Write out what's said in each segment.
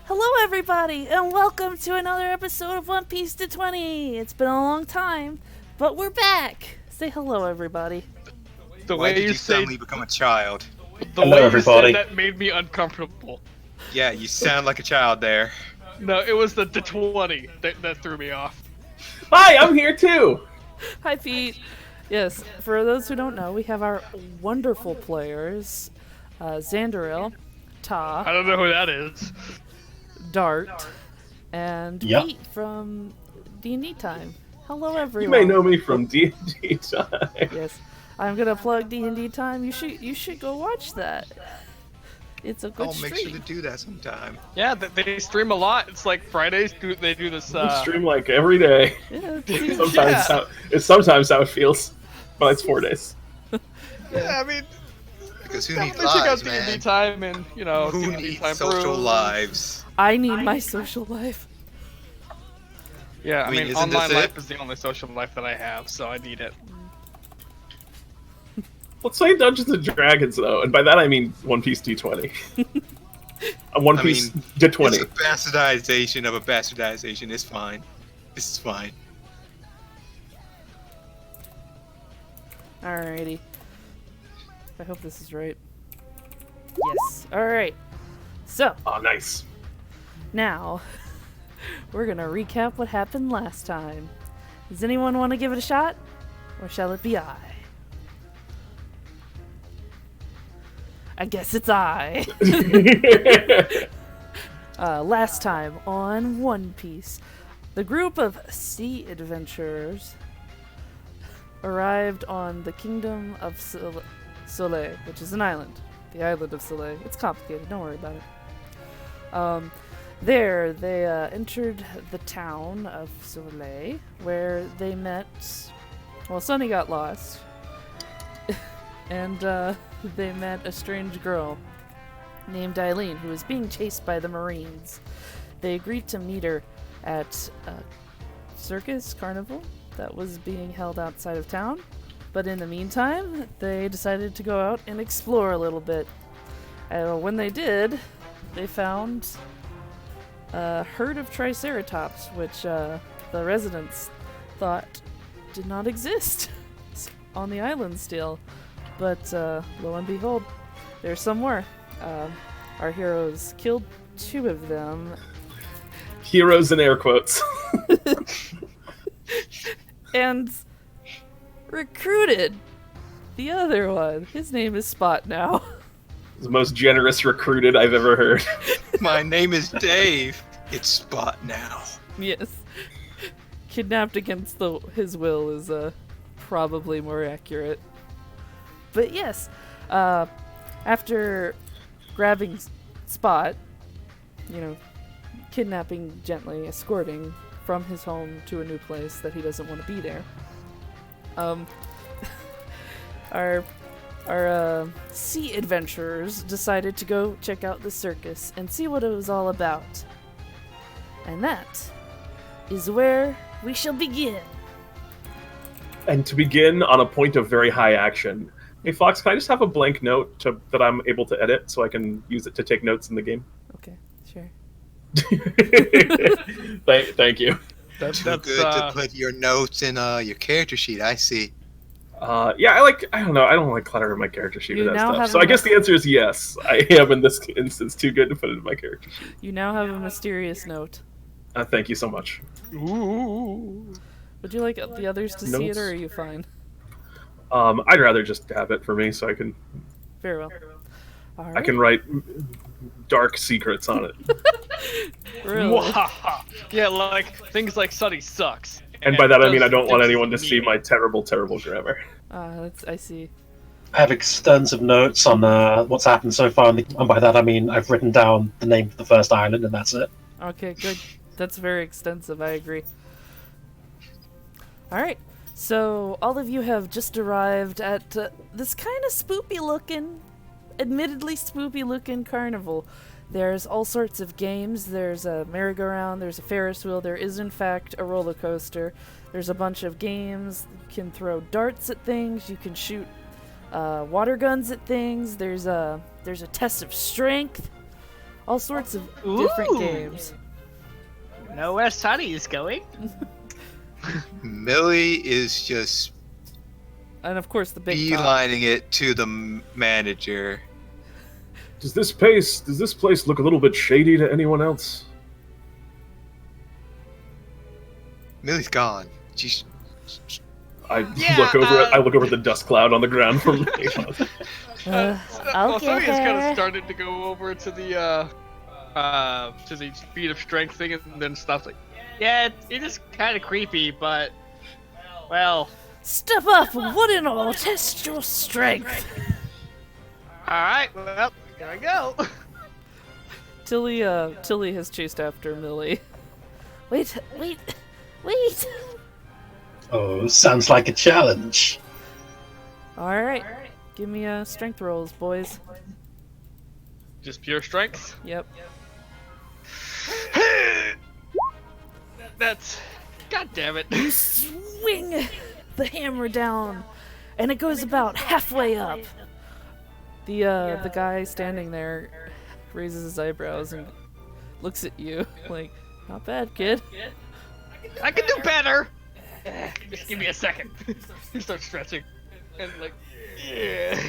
Hello, everybody, and welcome to another episode of One Piece D20. It's been a long time, but we're back. Say hello, everybody. Why did you suddenly become a child? The way you said that made me uncomfortable. Yeah, you sound like a child there. No, it was the D20 that threw me off. Hi, I'm here too. Hi, Pete. Yes, for those who don't know, we have our wonderful players, Xandaril, Ta, I don't know who that is. Dart, and Yep. Pete from D&D Time. Hello, everyone. You may know me from D&D Time. Yes, I'm gonna plug D&D Time. You should go watch that. It's a good I'll stream. make sure to do that sometime. Yeah, they stream a lot. It's like Fridays. They do this. We stream like every day. Yeah, It's sometimes how it feels, but it's 4 days. Yeah, I mean, Because who definitely needs check out lives, D&D man? Time and Who D&D needs Time social Brew. lives? I need my social life. Yeah, I I mean, mean, isn't this online it? life is the only social life that I have, so I need it. Let's play Dungeons and Dragons though, and by that I mean One Piece D20. A One Piece D20. It's a bastardization of a bastardization. It's fine. This is fine. Alrighty. I hope this is right. Yes. Alright. So, Oh, nice. now, we're gonna recap what happened last time. Does anyone want to give it a shot? Or shall it be I? I guess it's I. Last time on One Piece, the group of sea adventurers arrived on the Kingdom of Soleil, which is an island. The island of Soleil. It's complicated, don't worry about it. There, they entered the town of Soleil, where they met... Well, Sunny got lost. And they met a strange girl named Eileen, who was being chased by the Marines. They agreed to meet her at a circus carnival that was being held outside of town. But in the meantime, they decided to go out and explore a little bit. When they did, they found a herd of triceratops, which the residents thought did not exist on the island still. But lo and behold, there's some more. Our heroes killed 2 of them. Heroes in air quotes. And recruited the other one. His name is Spot now. The most generous recruited I've ever heard. My name is Dave. It's Spot now. Yes. Kidnapped against his will is probably more accurate. But yes, after grabbing Spot, kidnapping gently, escorting from his home to a new place that he doesn't want to be there, our sea adventurers decided to go check out the circus and see what it was all about. And that is where we shall begin. And to begin on a point of very high action. Hey Fox, can I just have a blank note that I'm able to edit so I can use it to take notes in the game? Okay, sure. Thank you. Too good to put your notes in your character sheet. I see. Yeah, I don't know. I don't like cluttering my character sheet You with that now stuff. have So I guess the answer is yes. I am in this instance too good to put it in my character sheet. You now have a mysterious note. Thank you so much. Ooh. Would you like the others to see it, Notes? or are you fine? I'd rather just have it for me so I can Very well. All right. I can write dark secrets on it. Really? Mwahaha. Yeah, like things like Sunny sucks. And by that I mean I does don't want things anyone to see mean. my terrible grammar. I see. I have extensive notes on what's happened so far, and by that I mean I've written down the name of the first island, and that's it. Okay, good. That's very extensive, I agree. Alright, so all of you have just arrived at this kind of admittedly spoopy looking carnival. There's all sorts of games. There's a merry-go-round, there's a Ferris wheel, there is in fact a roller coaster. There's a bunch of games. You can throw darts at things, you can shoot water guns at things. There's a test of strength. all sorts of different Ooh. games. Know where Sunny is going? Millie is just And of course the big top. beelining it to the manager. Does this place look a little bit shady to anyone else? Millie's gone. She's I Yeah, look over I look over the dust cloud on the ground from I'll Well, get Sonya's kind her. of started to go over to the feat of strength thing and then stuff like, yeah, it is kind of creepy, but well, Step up, one and all, test your strength. all right, well, here I go. Tilly has chased after Millie. Wait. Oh, sounds like a challenge. All right, give me strength rolls, boys. Just pure strength. Yep. That's, god damn it. You swing the hammer down, and it goes about halfway up. The guy standing there raises his eyebrows and looks at you like, not bad, kid. I can do better. Just give me a second. He starts stretching and like, yeah.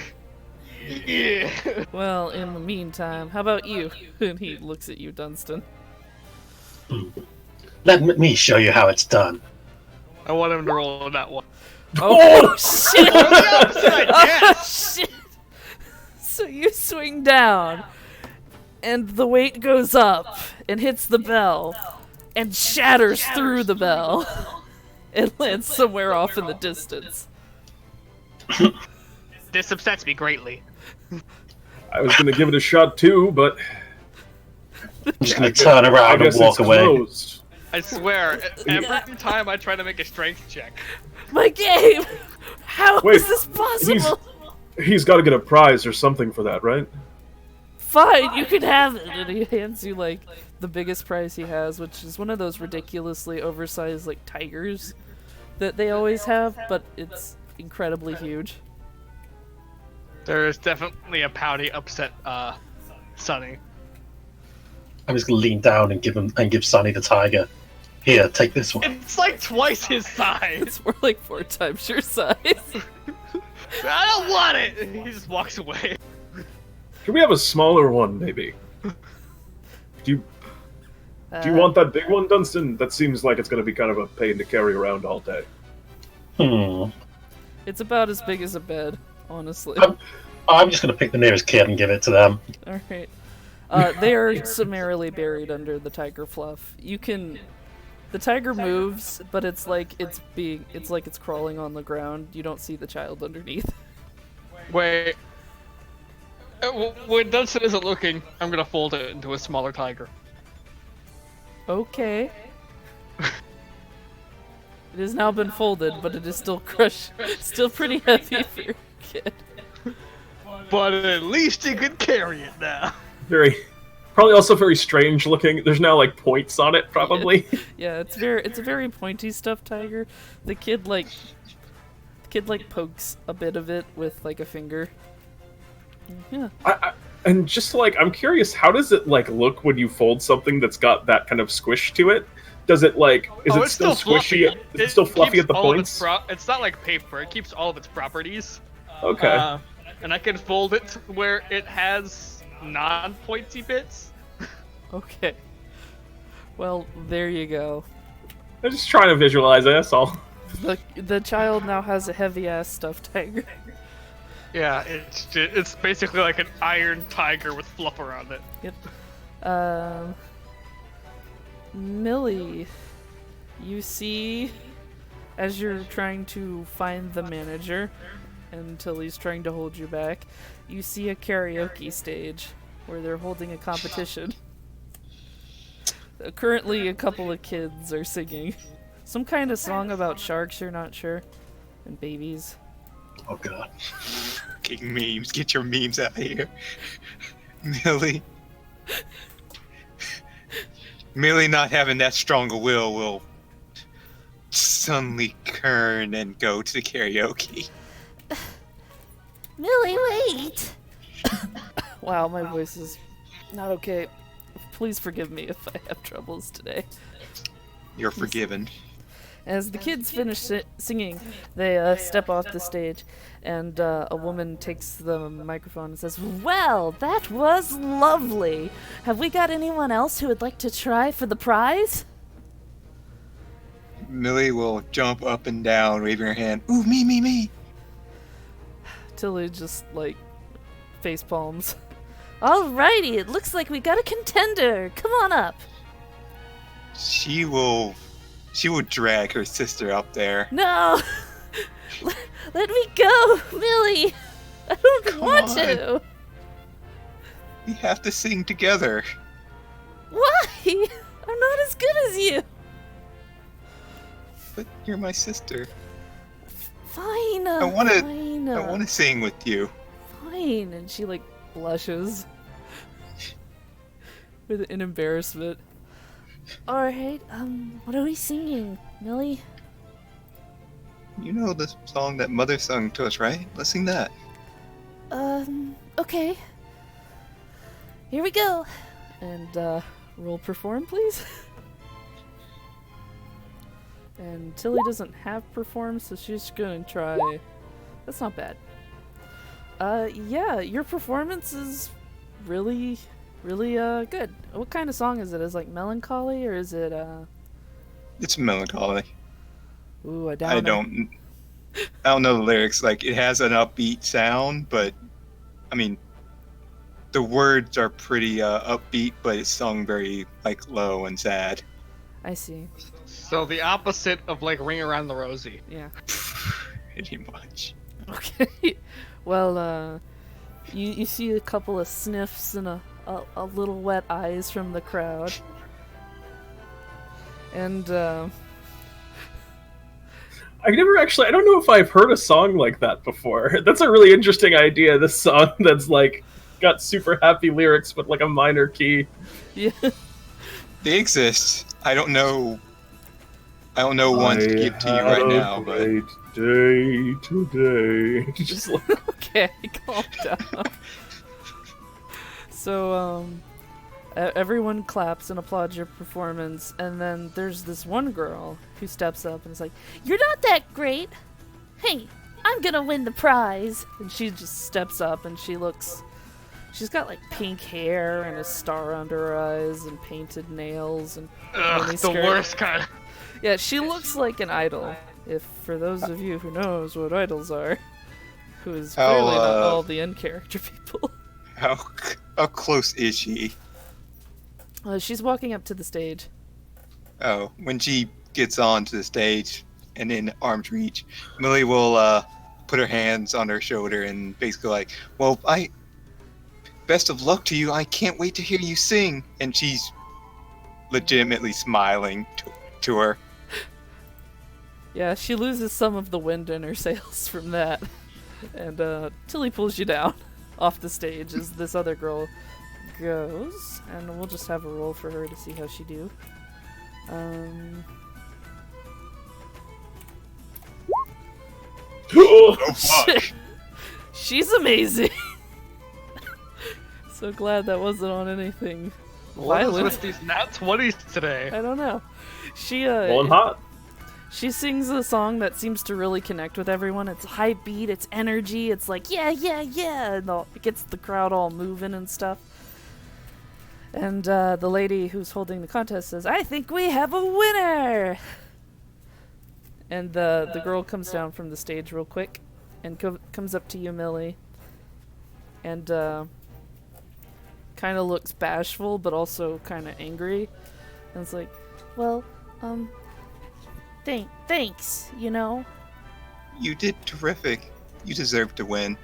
Well, in the meantime, how about you? And he looks at you, Dunstan. Let me show you how it's done. I want him to roll on that one. Oh shit! On the opposite, Oh yes. shit! So you swing down, and the weight goes up and hits the bell, and shatters through the bell, and lands somewhere off in the distance. This upsets me greatly. I was gonna give it a shot too, but I'm just gonna turn I around and guess walk it's away. closed. I swear, every time I try to make a strength check, My game! How Wait, is this possible? He's got to get a prize or something for that, right? Fine, you can have it. And he hands you like the biggest prize he has, which is one of those ridiculously oversized like tigers that they always have, but it's incredibly huge. there is definitely a pouty, upset, Sunny. I'm just gonna lean down and give Sonny the tiger. Here, take this one. It's like twice his size. It's more like 4 times your size. I don't want it. And he just walks away. Can we have a smaller one, maybe? Do you want that big one, Dunstan? That seems like it's going to be kind of a pain to carry around all day. It's about as big as a bed, honestly. I'm just gonna pick the nearest kid and give it to them. Alright. They are summarily buried under the tiger fluff. The tiger moves, but it's like it's crawling on the ground. You don't see the child underneath. Wait. When Dunstan isn't looking, I'm gonna fold it into a smaller tiger. Okay. It has now been folded, but it is still crushed. Still pretty heavy for your kid. But at least he can carry it now. Probably also very strange looking. There's now like points on it, probably. Yeah, it's a very pointy stuffed tiger. The kid pokes a bit of it with like a finger. Yeah. And just like, I'm curious, how does it like look when you fold something that's got that kind of squish to it? Does it like, is it it's still squishy? fluffy. Is it still fluffy keeps at the all of its points? it's not like paper. It keeps all of its properties. Okay. And I can fold it to where it has non-pointy bits. Okay. Well, there you go. I'm just trying to visualize it, that's all. The child now has a heavy ass stuffed tiger. Yeah, it's basically like an iron tiger with fluff around it. Yep. Millie, you see, as you're trying to find the manager, until he's trying to hold you back, you see a karaoke stage where they're holding a competition. Currently, a couple of kids are singing some kind of song about sharks, you're not sure, and babies. Oh god. Fucking memes. Get your memes out of here. Millie not having that strong a will suddenly turn and go to the karaoke. Millie, wait! Wow, my voice is not okay. Please forgive me if I have troubles today. You're forgiven. As the kids finish singing, they step off the stage, and a woman takes the microphone and says, "Well, that was lovely. Have we got anyone else who would like to try for the prize?" Millie will jump up and down, waving her hand. Ooh, me. Tilly just, like, face palms. "Alrighty, it looks like we got a contender. Come on up." She will drag her sister up there. "No! Let me go, Millie! I don't Come want on. to!" We have to sing together. "Why? I'm not as good as you!" But you're my sister. "Fine, I wanna fine. sing with you. Fine." And she, like, blushes. In embarrassment. "Alright, what are we singing, Millie?" You know the song that Mother sung to us, right? Let's sing that. Okay. Here we go. And, roll perform, please. And Tilly doesn't have perform, so she's gonna try. That's not bad. Yeah, your performance is really, really, good. What kind of song is it? Is it, like, melancholy, or is it, It's melancholy. Ooh, a I downer. don't know the lyrics. Like, it has an upbeat sound, but I mean, the words are pretty upbeat, but it's sung very like low and sad. I see. So the opposite of like Ring Around the Rosie. Yeah. Pretty much. Okay. Well, you see a couple of sniffs and a little wet eyes from the crowd. And, I don't know if I've heard a song like that before. That's a really interesting idea, this song that's like got super happy lyrics but like a minor key. yeah. They exist. I don't know one to give to you right now, but Great day today. Just like, Okay, calm down. So, everyone claps and applauds your performance, and then there's this one girl who steps up and is like, "You're not that great! Hey, I'm gonna win the prize!" And she just steps up and she's got like pink hair and a star under her eyes and painted nails and Ugh, mini the skirt. worst kind. Yeah, she looks like an idol. If for those of you who knows what idols are, who is clearly not all the end character people. how close is she? She's walking up to the stage. Oh, when she gets onto the stage and in arm's reach, Millie will put her hands on her shoulder and basically like, "Well, best of luck to you. I can't wait to hear you sing." And she's legitimately smiling to her. Yeah, she loses some of the wind in her sails from that. And Tilly pulls you down off the stage as this other girl goes. And we'll just have a roll for her to see how she do. Oh fuck! She's amazing! So glad that wasn't on anything What is violent. with these nat 20s today? I don't know. She rolling hot. She sings a song that seems to really connect with everyone. It's high beat, it's energy, it's like, yeah, yeah, yeah, and it gets the crowd all moving and stuff. And the lady who's holding the contest says, "I think we have a winner!" And the girl comes down from the stage real quick and comes up to you, Millie. And kind of looks bashful, but also kind of angry. And it's like, "Well, thanks, you know? You did terrific. You deserve to win."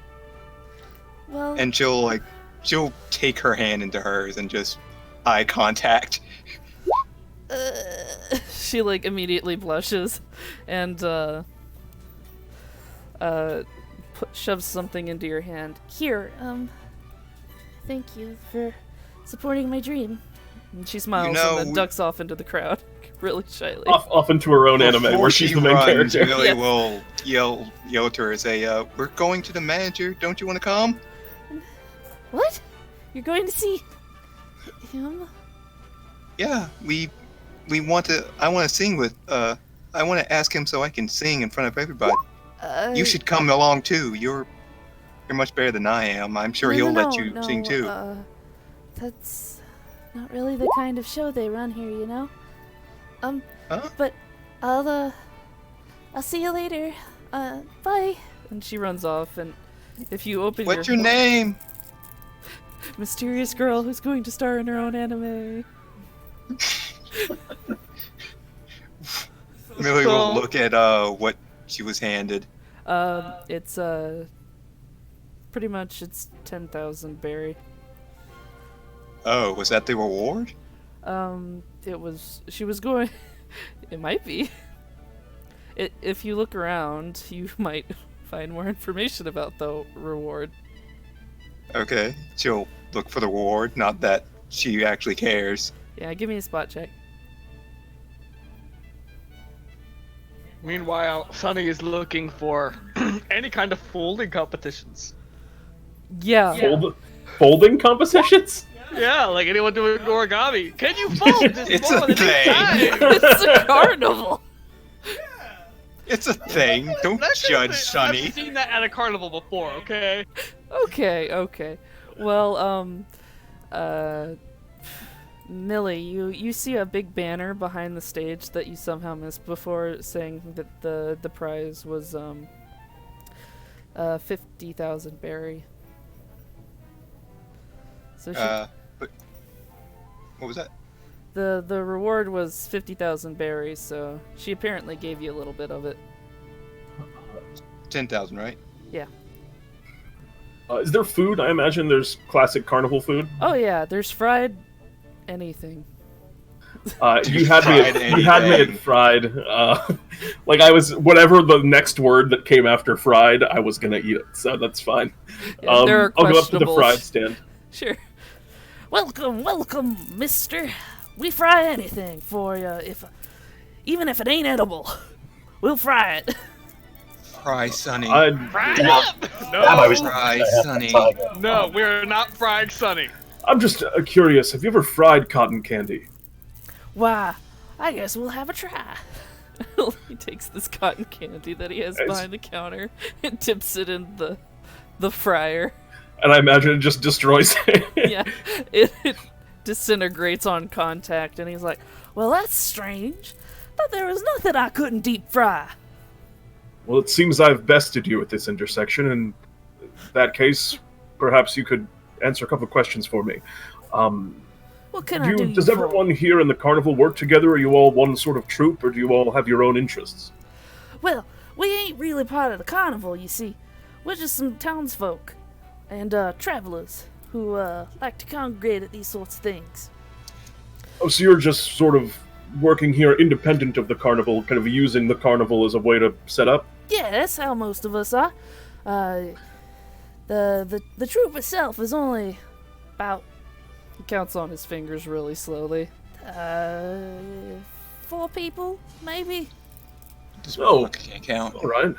Well, And she'll take her hand into hers and just eye contact. she like immediately blushes and shoves something into your hand. "Here, thank you for supporting my dream." And she smiles and then ducks off into the crowd, really shyly. Off into her own anime Before where she's she the main runs, character. Millie Yeah. will yell to her and say, "We're going to the manager. Don't you want to come?" What? You're going to see him? Yeah, we want to. I want to sing with. I want to ask him so I can sing in front of everybody. You should come along too. You're much better than I am. I'm sure he'll let you sing too. That's not really the kind of show they run here, you know. Huh? But I'll see you later. Bye. And she runs off. And if you open What's your name? Mysterious girl who's going to star in her own anime. Millie will look at what she was handed. It's pretty much it's 10,000 berry. Oh, was that the reward? It was. She was going. It might be. If you look around, you might find more information about the reward. Okay, she'll look for the reward. Not that she actually cares. Yeah, give me a spot check. Meanwhile, Sunny is looking for any kind of folding competitions. Yeah. Folding competitions? Yeah, like anyone doing origami. Can you fold this It's ball a at any thing. time? It's a carnival. It's a thing. Don't judge, Sonny. I've seen that at a carnival before, okay? Okay. Well, Millie, you see a big banner behind the stage that you somehow missed before, saying that the prize was 50,000 berry. So But what was that? the reward was 50,000 berries, so she apparently gave you a little bit of it. 10,000, right? Yeah. Is there food? I imagine there's classic carnival food. Oh yeah, there's fried anything. You had me at fried. Like I was whatever the next word that came after fried, I was gonna eat it, so that's fine. Yeah, there are I'll go up to the questionables. fried stand. Sure. Welcome, mister. We fry anything for you, even if it ain't edible. We'll fry it. Fry, Sonny. Fried up! Ammo is Fry, Sonny. No, we're not fried Sunny. I'm just curious. Have you ever fried cotton candy? Why, I guess we'll have a try. He takes this cotton candy that he has behind the counter and dips it in the fryer. And I imagine it just destroys it. Yeah, it disintegrates on contact, and he's like, well, that's strange. Thought there was nothing I couldn't deep fry. Well, it seems I've bested you at this intersection. In that case, perhaps you could answer a couple of questions for me. What can I do? Does everyone here in the carnival work together? Are you all one sort of troupe, or do you all have your own interests? Well, we ain't really part of the carnival, you see. We're just some townsfolk and travelers who like to congregate at these sorts of things. Oh, so you're just sort of working here independent of the carnival, kind of using the carnival as a way to set up? Yeah, that's how most of us are. The troop itself is only about... He counts on his fingers really slowly. 4 people, maybe? Oh, I can't count. all right.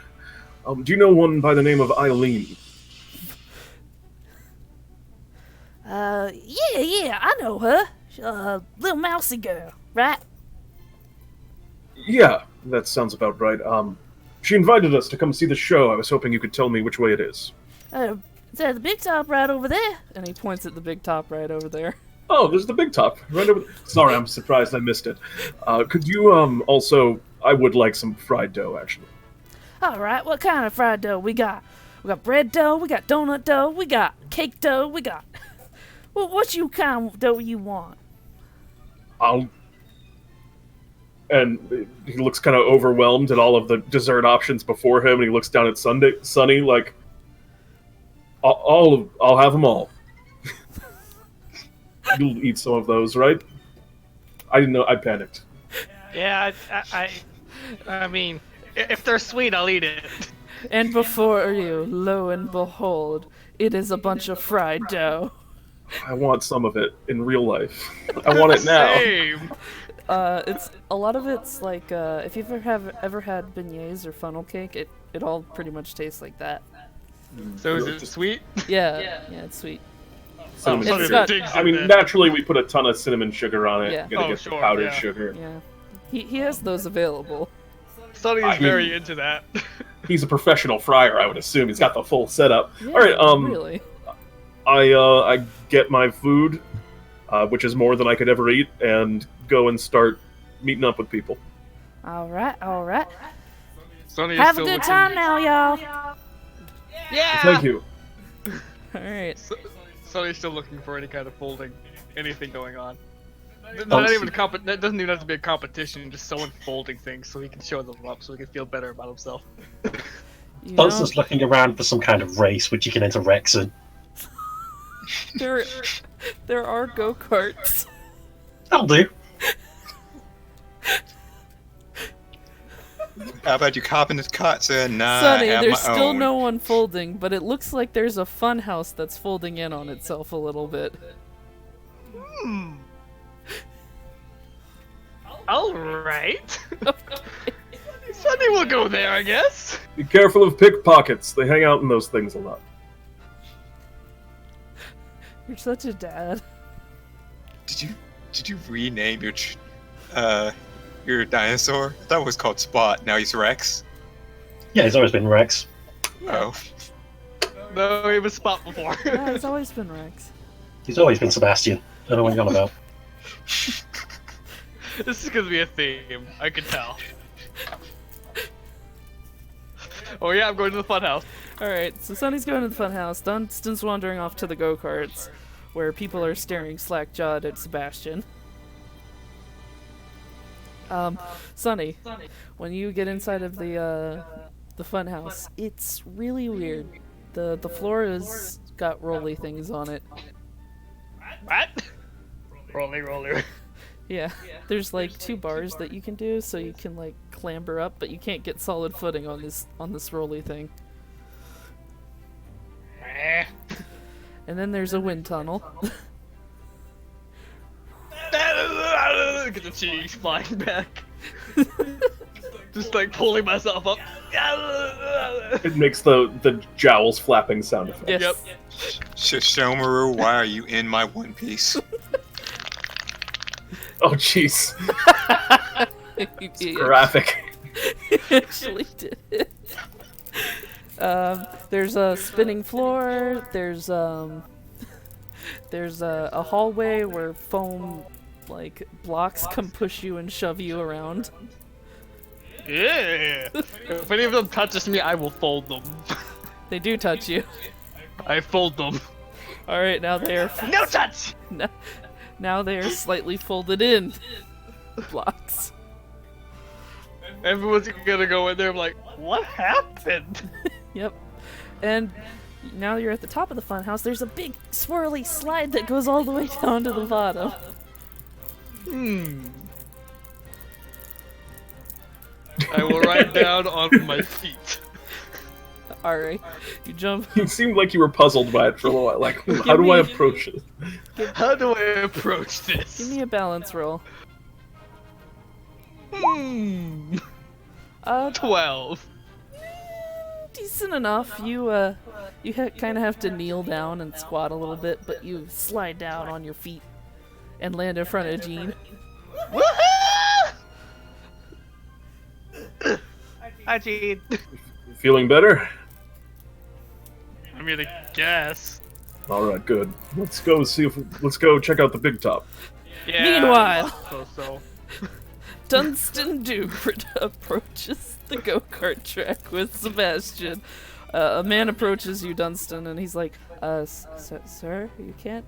Do you know one by the name of Eileen? Yeah, I know her. Little mousy girl, right? Yeah, that sounds about right. She invited us to come see the show. I was hoping you could tell me which way it is. Is that the big top right over there? And he points at the big top right over there. Oh, there's the big top right over there. Sorry, I'm surprised I missed it. Could you also? I would like some fried dough, actually. All right, what kind of fried dough we got? We got bread dough, we got donut dough, we got cake dough, we got... Well, what kind of dough you want? And he looks kind of overwhelmed at all of the dessert options before him, and he looks down at Sunny like, I'll have them all. You'll eat some of those, right? I didn't know. I panicked. Yeah, I mean, if they're sweet, I'll eat it. And before you, lo and behold, it is a bunch of fried dough. I want some of it in real life. I want it now. Same. It's a lot of it's like if you've ever had beignets or funnel cake, it all pretty much tastes like that. So is it sweet? Yeah, it's sweet. cinnamon Sonny It's sugar. not- digs I in mean, there. naturally we put a ton of cinnamon sugar on it. Yeah. Gonna Oh, get sure, the powdered yeah. sugar. Yeah. He has those available. Sonny I is very mean- into that. He's a professional fryer, I would assume. He's got the full setup. Yeah, All right, really. I get my food, which is more than I could ever eat, and go and start meeting up with people. All right, all right. Sonny is Have a still good looking- time now, y'all. Yeah. Thank you. All right. Sonny's still looking for any kind of folding, anything going on. Oh, Not even that doesn't even have to be a competition. Just someone folding things so he can show them up, so he can feel better about himself. You Buzz know, is looking around for some kind of race which you can enter Rex in. there are go-karts. That'll do. How about you cop in the cot, sir? Nah, Sonny, I have there's my still own. no one folding, but it looks like there's a fun house that's folding in on itself a little bit. All right. Sonny will go there, I guess. Be careful of pickpockets. They hang out in those things a lot. You're such a dad. Did you rename your dinosaur? That was called Spot. Now he's Rex. Yeah, he's always been Rex. Oh, No, he was Spot before. Yeah, it's always been Rex. He's always been Sebastian. I don't know what you're on about. This is gonna be a theme. I can tell. Oh yeah, I'm going to the funhouse. All right, so Sonny's going to the fun house. Dunstan's wandering off to the go-karts, where people are staring slack-jawed at Sebastian. Sonny, when you get inside of the fun house, it's really weird. The floor has got rolly things on it. What? Rolly. Yeah, there's like 2 bars that you can do, so you can like clamber up, but you can't get solid footing on this rolly thing. And then there's a wind tunnel. Get the cheese flying back. Just like pulling myself up. It makes the jowls flapping sound effect. Yes. Yep. Shishomaru, why are you in my one piece? Oh, jeez. He Graphic. actually did it. There's a spinning floor. There's a hallway where foam like blocks come push you and shove you around. Yeah. If any of them touches me, I will fold them. They do touch you. I fold them. All right, now they are No touch. now they are slightly folded in blocks. Everyone's gonna go in there like, what happened? Yep. And now you're at the top of the funhouse. There's a big swirly slide that goes all the way down to the bottom. I will ride down on my feet. All right, you jump. You seemed like you were puzzled by it for a little while. Like, how do I approach it? How do I approach this? Give me a balance roll. 12. Decent enough. You kind of have to kneel down and squat a little bit, but you slide down on your feet and land in front of Jean. Hi, Gene. Feeling better? I mean, I guess. All right, good. Let's go check out the big top. Yeah. Meanwhile. So. Dunstan Duke approaches the go-kart track with Sebastian. A man approaches you, Dunstan, and he's like, sir, you can't...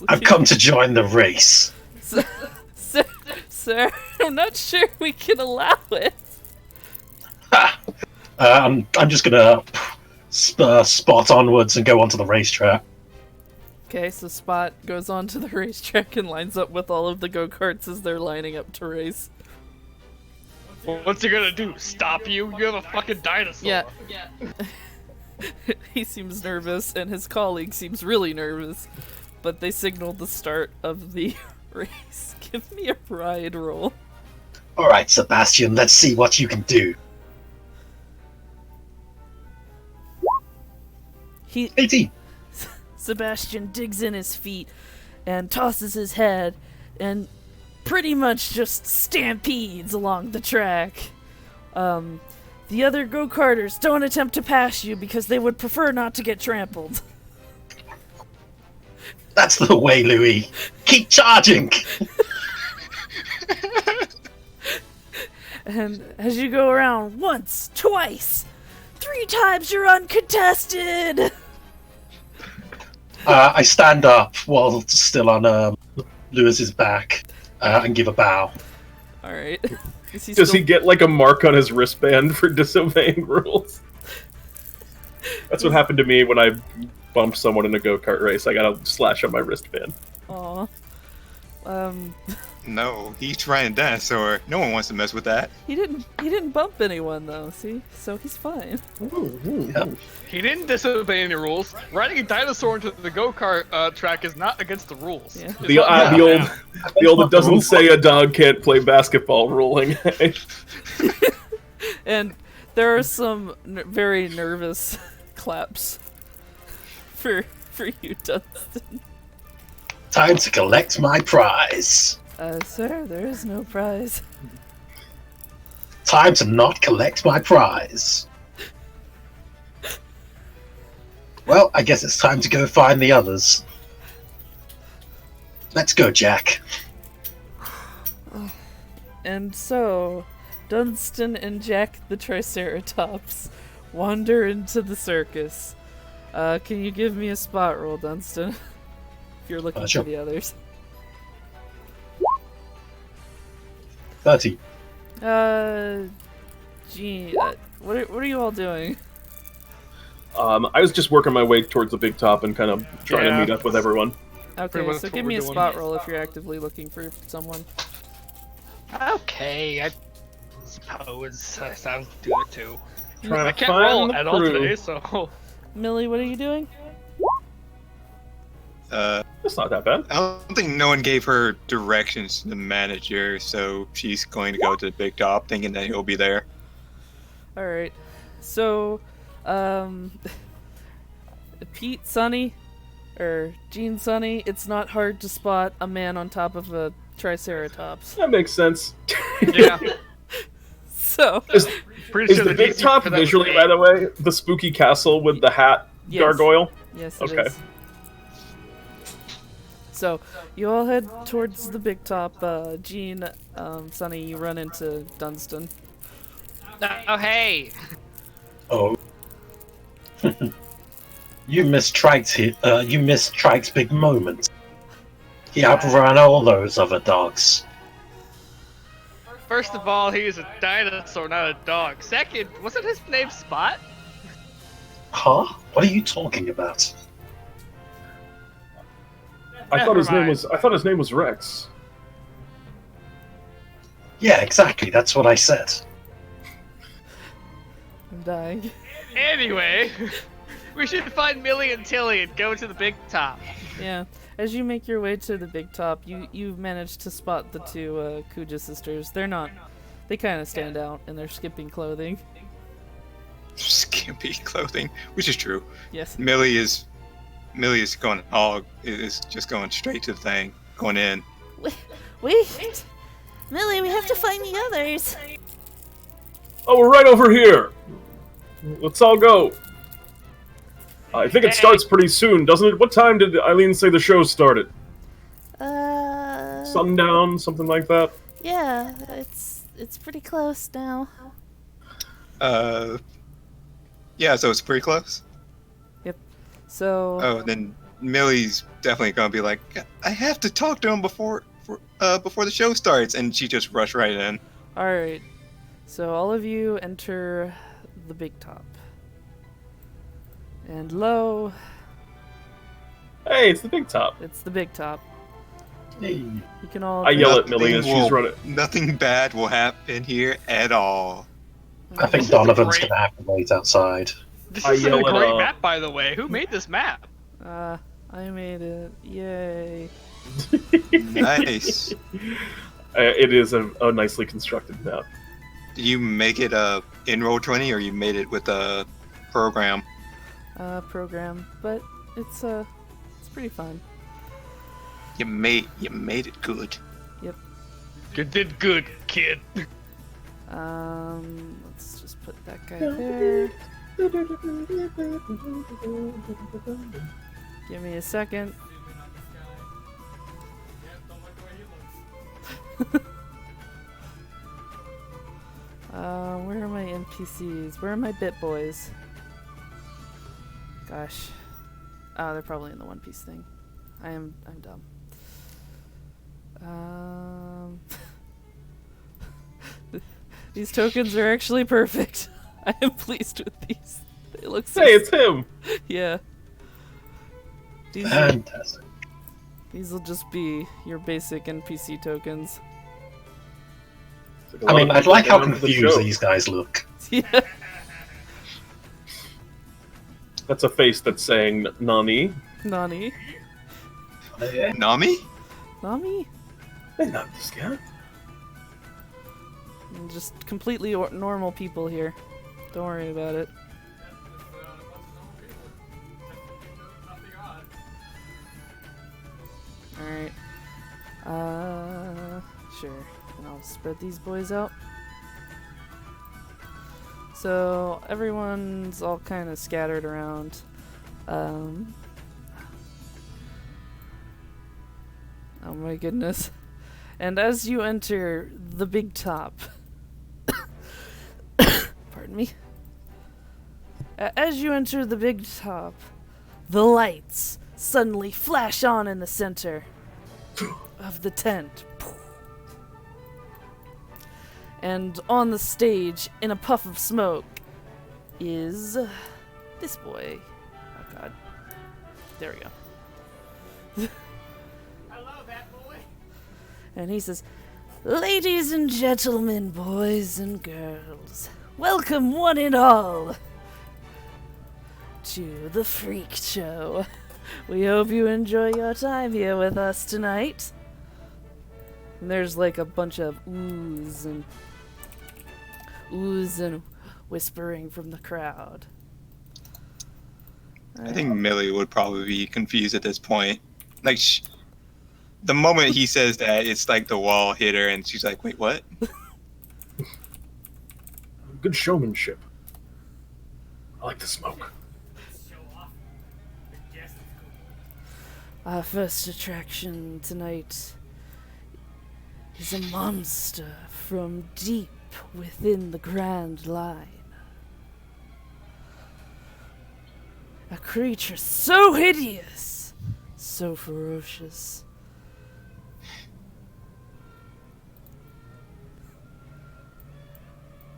I've come to join the race. Sir, I'm not sure we can allow it. I'm just gonna spot onwards and go onto the racetrack. Okay, so Spot goes on to the racetrack and lines up with all of the go-karts as they're lining up to race. What's he gonna do? Stop you? You have a fucking dinosaur. Yeah. He seems nervous, and his colleague seems really nervous, but they signaled the start of the race. Give me a ride roll. All right, Sebastian, let's see what you can do. 18. Sebastian digs in his feet and tosses his head and pretty much just stampedes along the track. The other go-karters don't attempt to pass you because they would prefer not to get trampled. That's the way, Louis. Keep charging. And as you go around once, twice, 3 times, you're uncontested! I stand up while still on Lewis's back and give a bow. Alright. Does he get like a mark on his wristband for disobeying rules? That's what happened to me when I bumped someone in a go-kart race. I got a slash on my wristband. Aw. No, he's trying dinosaur. No one wants to mess with that. He didn't bump anyone though, see? So he's fine. Yep. He didn't disobey any rules. Riding a dinosaur into the go-kart track is not against the rules. Yeah. It's The not- old it doesn't say a dog can't play basketball ruling. And there are some very nervous claps for you, Dunstan. Time to collect my prize. Sir, there is no prize. Time to not collect my prize. Well, I guess it's time to go find the others. Let's go, Jack. And so, Dunstan and Jack the Triceratops wander into the circus. Can you give me a spot roll, Dunstan? If you're looking Sure. for the others. 30. Gene, what are you all doing? I was just working my way towards the big top and kind of trying to Yeah. meet up with everyone. Okay, Pretty much so what give we're me a doing. spot roll if you're actively looking for someone. Okay, I suppose I'll do it too. Trying I to can't find roll the at all crew. today, so Millie, what are you doing? That's not that bad. I don't think no one gave her directions to the manager, so she's going to go to the big top thinking that he'll be there. Alright. So, Pete, Sonny, or Gene, Sonny, it's not hard to spot a man on top of a Triceratops. That makes sense. yeah. So, Pretty Is sure the big DC top for that was visually, eight. by the way, the spooky castle with the hat Yes. gargoyle? yes, it Okay. is. So, you all head towards the big top. Gene, Sonny, you run into Dunstan. Oh hey! Oh. You missed Trike's big moment. He outran all those other dogs. First of all, he's a dinosaur, not a dog. Second, wasn't his name Spot? Huh? What are you talking about? I thought his Never name was Rex. Yeah, exactly. That's what I said. I'm dying. Anyway, we should find Millie and Tilly and go to the big top. Yeah. As you make your way to the big top, you manage to spot the two Kuja sisters. They kind of stand out in their skimpy clothing. Skimpy clothing, which is true. Yes. Millie is going is just going straight to the thing, going in. Wait! Millie, we have to find the others! Oh, we're right over here. Let's all go. I think it starts pretty soon, doesn't it? What time did Eileen say the show started? Sundown, something like that. Yeah, it's pretty close now. Yeah, so it's pretty close. So, Oh, then Millie's definitely gonna be like, I have to talk to him before the show starts, and she just rushed right in. alright. So all of you enter the big top. And lo, Hey, it's the big top. it's the big top. Hey. You can all I yell at Millie as Nothing she's will- running. Nothing bad will happen here at all. I think This is Donovan's great. gonna have to wait outside. This I is a yell at, great map, by the way. Who made this map? I made it. Yay. Nice. It is a nicely constructed map. Did you make it in Roll20, or you made it with a program? Program. But it's It's pretty fun. You made it good. You did good, kid. Let's just put that guy there. Give me a second. Where are my NPCs? Where are my bit boys? Gosh. Oh, they're probably in the One Piece thing. I'm dumb. These tokens are actually perfect. I am pleased with these. They look so Hey, it's him. yeah. Fantastic. These will just be your basic NPC tokens. It's like a I lot mean, of I'd people like how getting onto the confused show. these guys look. Yeah. That's a face that's saying Nani. Nani? Nami? Nami? Hey, not this guy. And just completely normal people here. Don't worry about it. Alright. Sure. And I'll spread these boys out. So, everyone's all kind of scattered around. Oh my goodness. And as you enter the big top, pardon me. As you enter the big top, the lights suddenly flash on in the center of the tent. And on the stage, in a puff of smoke, is this boy. Oh god. There we go. Hello, that boy. And he says, "Ladies and gentlemen, boys and girls, welcome one and all to the Freak Show. We hope you enjoy your time here with us tonight." And there's like a bunch of oohs and whispering from the crowd. I think Millie would probably be confused at this point. Like, the moment he says that, it's like the wall hit her, and she's like, "Wait, what?" Good showmanship. I like the smoke. Our first attraction tonight is a monster from deep within the Grand Line. A creature so hideous, so ferocious.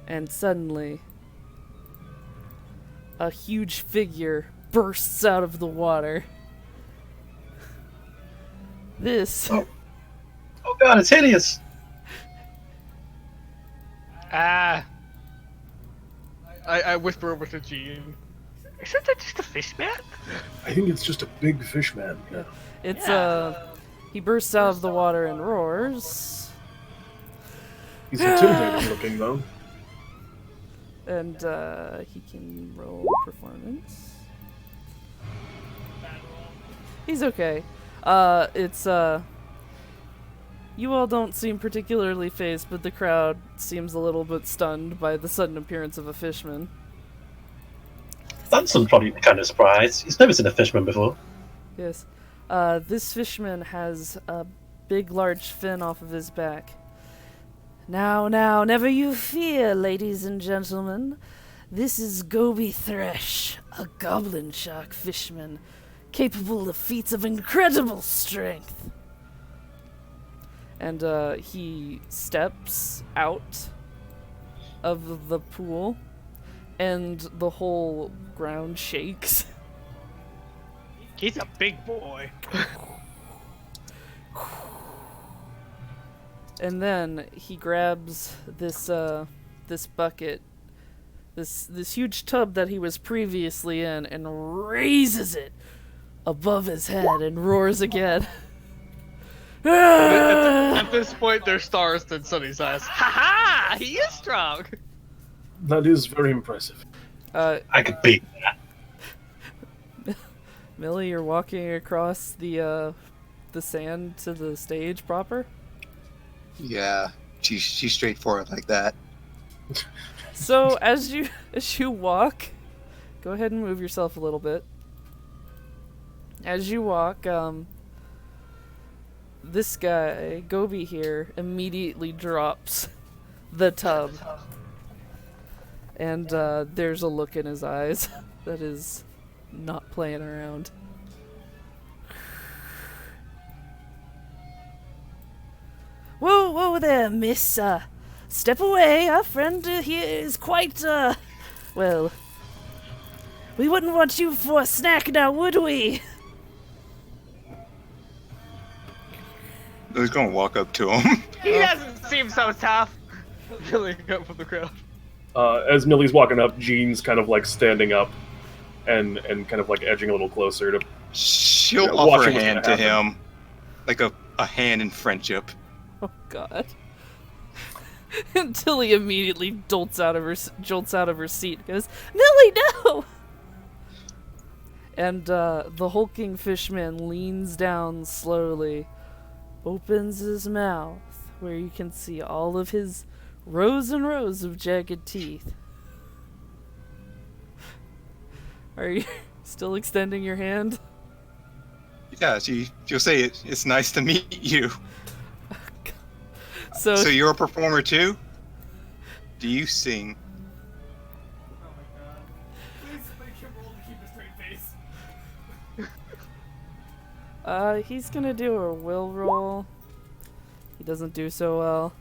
And suddenly, a huge figure bursts out of the water. This Oh god, it's hideous! I whisper over to Jean. Isn't that just a fish man? I think it's just a big fish man. Yeah. It's Yeah. he bursts out of the water and roars, He's intimidating looking though. and he can roll performance. He's okay. It's you all don't seem particularly fazed, but the crowd seems a little bit stunned by the sudden appearance of a fishman. That's probably kind of surprised. He's never seen a fishman before. Yes. This fishman has a big, large fin off of his back. Now, never you fear, ladies and gentlemen. This is Goby Thresh, a goblin shark fishman, capable of feats of incredible strength. And, he steps out of the pool, and the whole ground shakes. He's a big boy. And then he grabs this this bucket, this huge tub that he was previously in, and raises it above his head and roars again. At this point, there's stars in Sunny's eyes. Ha ha! He is strong. That is very impressive. I could beat that. Millie, you're walking across the sand to the stage proper. Yeah, she's straightforward like that. So as you walk, go ahead and move yourself a little bit. As you walk, this guy, Gobi here, immediately drops the tub. And there's a look in his eyes that is not playing around. Whoa, whoa there, miss. Step away. Our friend here is quite, well, we wouldn't want you for a snack now, would we? He's gonna walk up to him. He doesn't seem so tough. Really up from the crowd. As Millie's walking up, Jean's kind of like standing up and kind of like edging a little closer to. She'll Yeah, offer a watching what's hand gonna to him, like a hand in friendship. Oh God! Until he immediately jolts out of her seat, and goes, "Millie, no!" And the hulking fishman leans down slowly, opens his mouth, where you can see all of his rows and rows of jagged teeth. Are you still extending your hand? Yeah, she'll say it's nice to meet you. So you're a performer too? Do you sing? He's gonna do a will roll. He doesn't do so well.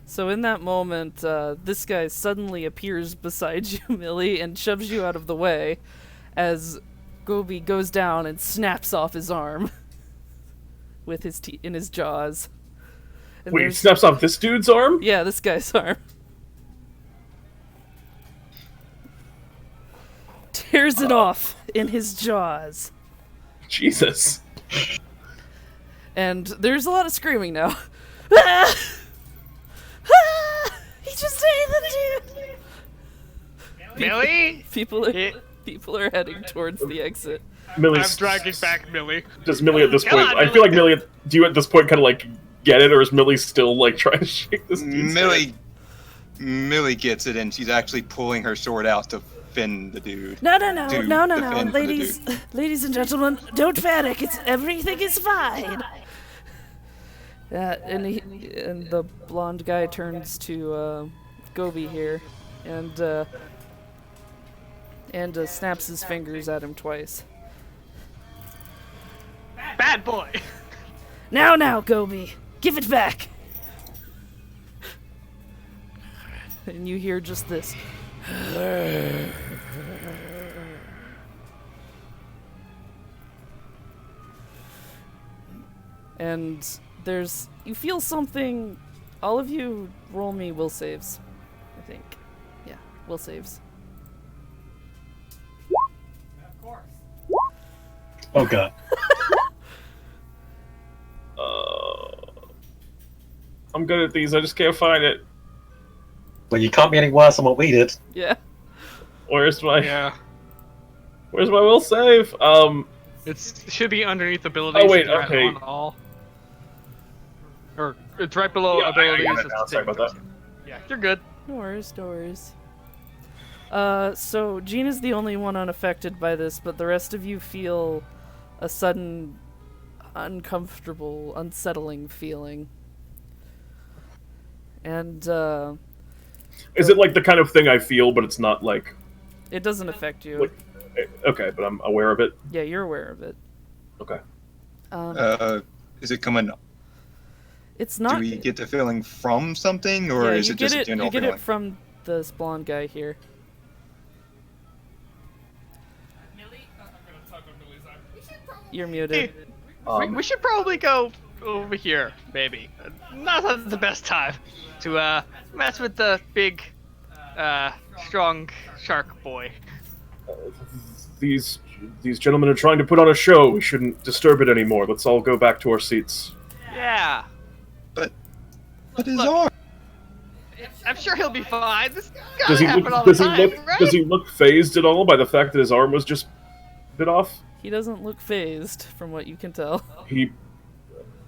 So in that moment, this guy suddenly appears beside you, Millie, and shoves you out of the way as Gobi goes down and snaps off his arm with his in his jaws. And Wait, he snaps off this dude's arm? yeah, this guy's arm. Tears it off in his jaws. Jesus. And there's a lot of screaming now. Ah! Ah! He just ate the dude! Millie? People are heading towards the exit. Millie's I'm dragging back Millie. Does Millie at this Come point? on, I feel like Millie. Do you at this point kind of like get it, or is Millie still like trying to shake this dude's hand? Millie gets it, and she's actually pulling her sword out to fend the dude. No, defend the ladies and gentlemen, don't panic. Everything is fine. And the blonde guy turns to Gobi here, and snaps his fingers at him twice. Bad boy. Now, Gobi, give it back. And you hear just this. And you feel something. All of you roll me will saves, I think. Yeah, will saves. Oh god. I'm good at these. I just can't find it. Well, you can't be any worse than what we did. Yeah. Where's my Yeah. will save? It should be underneath abilities. Oh, wait, right okay. on all. Or it's right below Yeah, I abilities. got it it's now. the Sorry same about thing. Yeah, you're good. No worries, no worries. So Jean is the only one unaffected by this, but the rest of you feel a sudden uncomfortable, unsettling feeling. And, Is it like the kind of thing I feel, but it's not like... it doesn't affect you. Like, okay, but I'm aware of it. Yeah, you're aware of it. Okay. Is it coming? It's not... Do we get the feeling from something, or yeah, is it just a general you get feeling? it from this blonde guy here. You're muted. We should probably go over here, maybe. Not the best time to mess with the big, strong shark boy. These gentlemen are trying to put on a show. We shouldn't disturb it anymore. Let's all go back to our seats. Yeah. But his Look, arm. I'm sure he'll be fine. This Does gotta he happen look? all the Does he time, look? right? Does he look phased at all by the fact that his arm was just bit off? He doesn't look phased, from what you can tell.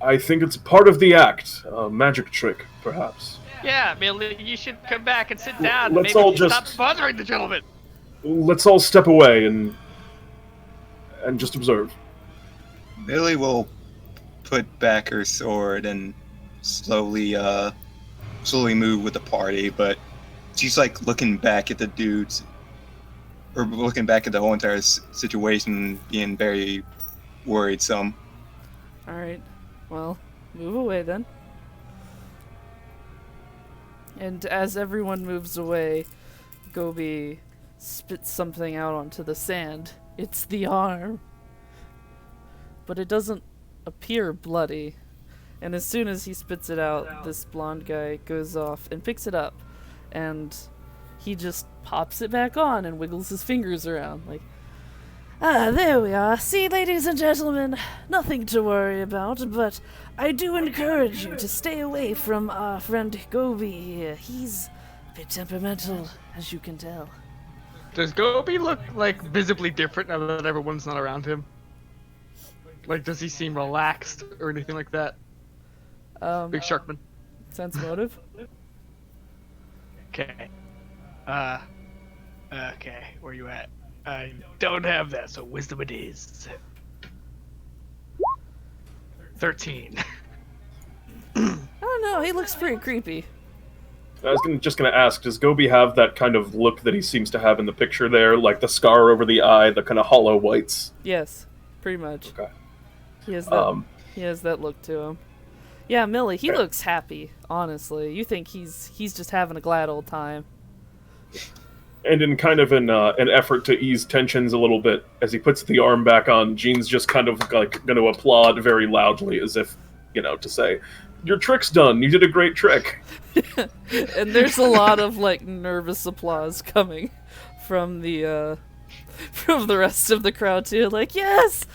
I think it's part of the act. A magic trick, perhaps. Yeah, Millie, you should come back and sit down. Let's Maybe all stop just- bothering the gentleman. Let's all step away and just observe. Millie will put back her sword and slowly move with the party, but she's like looking back at the dudes, or looking back at the whole entire situation, being very worrisome. Alright, well, move away then. And as everyone moves away, Gobi spits something out onto the sand. It's the arm. But it doesn't appear bloody. And as soon as he spits it out, this blonde guy goes off and picks it up. And he just pops it back on and wiggles his fingers around. Like, there we are. See, ladies and gentlemen, nothing to worry about, but I do encourage you to stay away from our friend Gobi here. He's a bit temperamental, as you can tell. Does Gobi look like visibly different now that everyone's not around him? Like, does he seem relaxed or anything like that? Big Sharkman. Sense motive? Okay. Okay, where you at? I don't have that, so wisdom it is. 13. I don't know, he looks pretty creepy. I was just gonna ask, does Gobi have that kind of look that he seems to have in the picture there? Like the scar over the eye, the kind of hollow whites? Yes, pretty much. Okay. He has that look to him. Yeah, Millie, he looks happy, honestly. You think he's just having a glad old time. And in kind of an effort to ease tensions a little bit, as he puts the arm back on, Jean's just kind of like going to applaud very loudly, as if, to say, "Your trick's done. You did a great trick." And there's a lot of like nervous applause coming from the rest of the crowd too. Like, yes,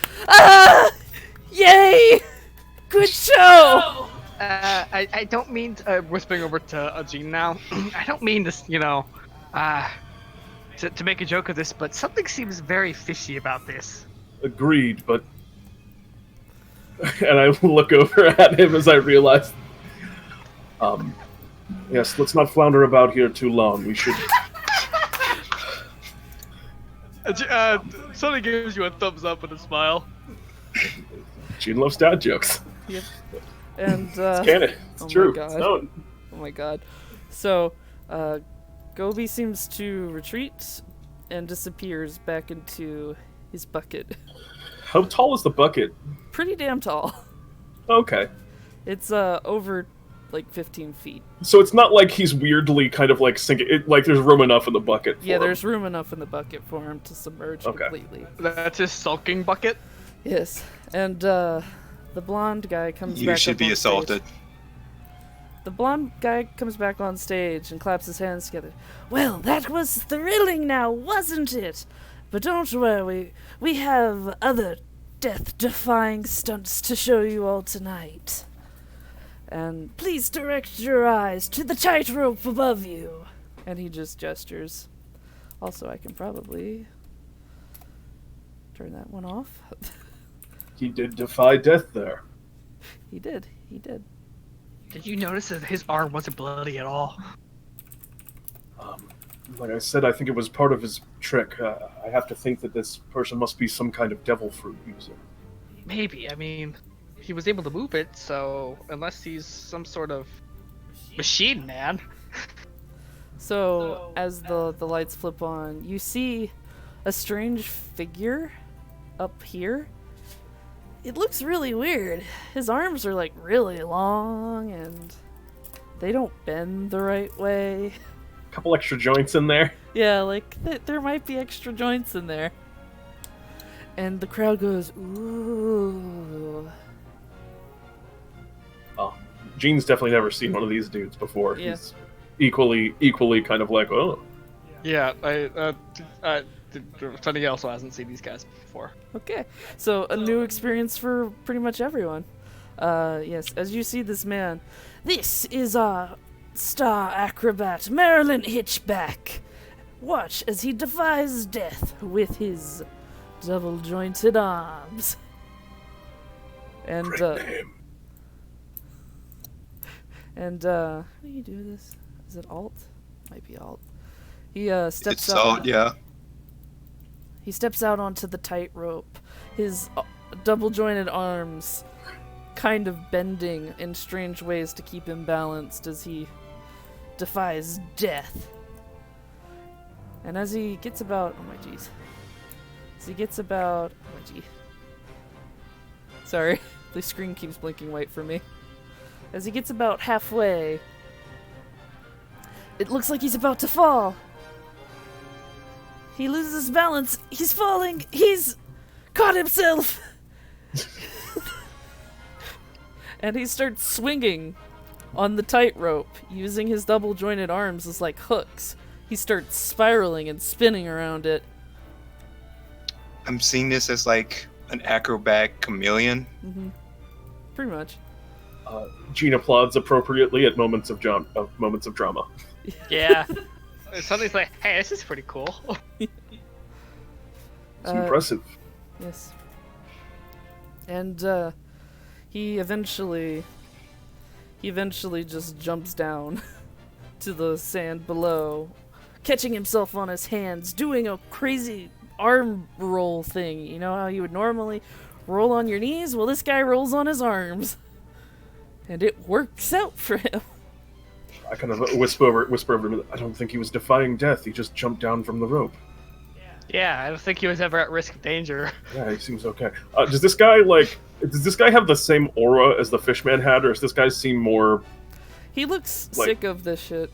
yay, good show. I don't mean to, whispering over to Jean now. I don't mean this, to make a joke of this, but something seems very fishy about this. Agreed, but... And I look over at him as I realize... Yes, let's not flounder about here too long. We should... Sonny gives you a thumbs up and a smile. Jean loves dad jokes. Yep. And It's canon. It's true. My God. It's known. Oh my god. So, Gobi seems to retreat and disappears back into his bucket. How tall is the bucket? Pretty damn tall. Okay. It's over like 15 feet. So it's not like he's weirdly kind of like sinking. Like there's room enough in the bucket for Yeah, him. there's room enough in the bucket for him to submerge completely. That's his sulking bucket? Yes. And the blonde guy comes back You should up be on assaulted. stage. The blonde guy comes back on stage and claps his hands together. Well, that was thrilling now, wasn't it? But don't worry, we have other death-defying stunts to show you all tonight. And please direct your eyes to the tightrope above you. And he just gestures. Also, I can probably turn that one off. He did defy death there. He did. Did you notice that his arm wasn't bloody at all? Like I said, I think it was part of his trick. I have to think that this person must be some kind of devil fruit user. Maybe. I mean, he was able to move it, so unless he's some sort of machine man. So, as the lights flip on, you see a strange figure up here. It looks really weird. His arms are like really long and they don't bend the right way. Couple extra joints in there. Yeah, like there might be extra joints in there. And the crowd goes, ooh. Oh, Gene's definitely never seen one of these dudes before. Yeah. He's equally kind of like, oh. Yeah, Sonny also hasn't seen these guys before. Okay, so a new experience for pretty much everyone. Yes, as you see this man, this is our star acrobat, Marilyn Hitchback. Watch as he defies death with his double jointed arms. And how do you do this? Is it Alt? Might be Alt. He steps It's out. all, yeah. He steps out onto the tightrope, his double jointed arms kind of bending in strange ways to keep him balanced as he defies death. And as he gets about, oh my jeez. As he gets about, oh my gee. Sorry, the screen keeps blinking white for me. As he gets about halfway, it looks like he's about to fall. He loses balance. He's falling. He's caught himself. And he starts swinging on the tightrope, using his double jointed arms as like hooks. He starts spiraling and spinning around it. I'm seeing this as like an acrobat chameleon. Mm-hmm. Pretty much. Gene applauds appropriately at moments of drama. Yeah. Suddenly it's like, hey, this is pretty cool. It's impressive. Yes. And he eventually just jumps down to the sand below, catching himself on his hands, doing a crazy arm roll thing. You know how you would normally roll on your knees? Well, this guy rolls on his arms. And it works out for him. I kind of whisper over to him, I don't think he was defying death. He just jumped down from the rope. Yeah, I don't think he was ever at risk of danger. Yeah, he seems okay. Does this guy have the same aura as the fishman had, or does this guy seem more... He looks like, sick of this shit.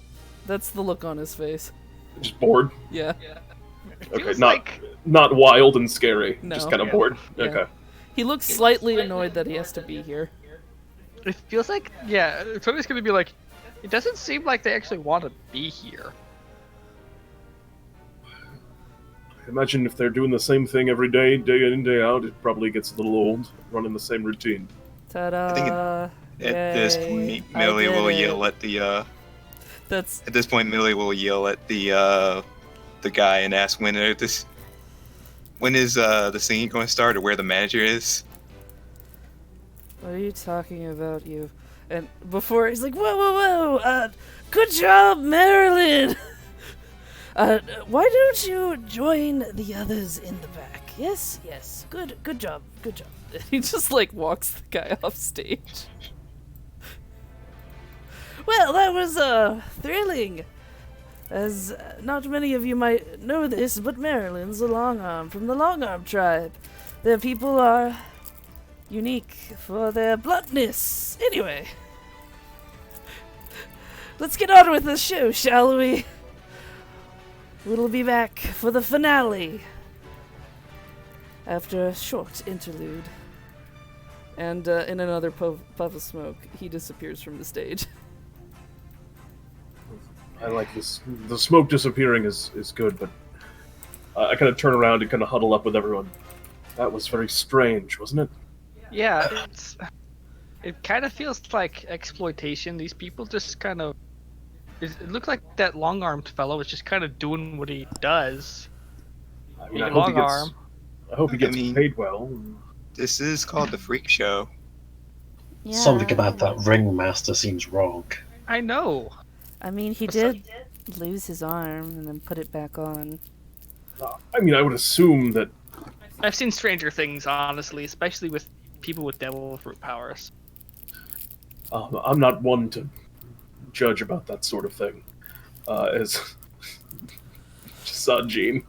That's the look on his face. just bored? Yeah. Okay, Feels not wild and scary. No. Just kind of Yeah. bored. Yeah. Okay. He looks slightly annoyed that he has to be here. It feels like, yeah, somebody's gonna be like, it doesn't seem like they actually want to be here. Imagine if they're doing the same thing every day, day in, day out, it probably gets a little old, running the same routine. Ta-da! I think At this Yay, point, I Millie did will it. yell at the. That's At this point, Millie will yell at the guy and ask when is the singing going to start, or where the manager is. what are you talking about, you? And before he's like, whoa, whoa, whoa! Good job, Marilyn. Why don't you join the others in the back? Yes, yes. Good job, good job. And he just like walks the guy off stage. Well, that was thrilling. As not many of you might know this, but Marilyn's a long arm from the long arm tribe. Their people are unique for their bluntness. Anyway, let's get on with the show, shall we? We'll be back for the finale after a short interlude. And in another puff of smoke, he disappears from the stage. I like this. The smoke disappearing is good, but I kind of turn around and kind of huddle up with everyone. That was very strange, wasn't it? Yeah, it kind of feels like exploitation. These people just kind of... It looked like that long-armed fellow was just kind of doing what he does. I Being I hope he long gets. arm. I hope he gets mean- paid well. This is called the Freak Show. Yeah. Something about that ringmaster seems wrong. I know. I mean, he did lose his arm and then put it back on. I mean, I would assume that. I've seen stranger things, honestly, especially with people with devil fruit powers. I'm not one to judge about that sort of thing. As just saw Gene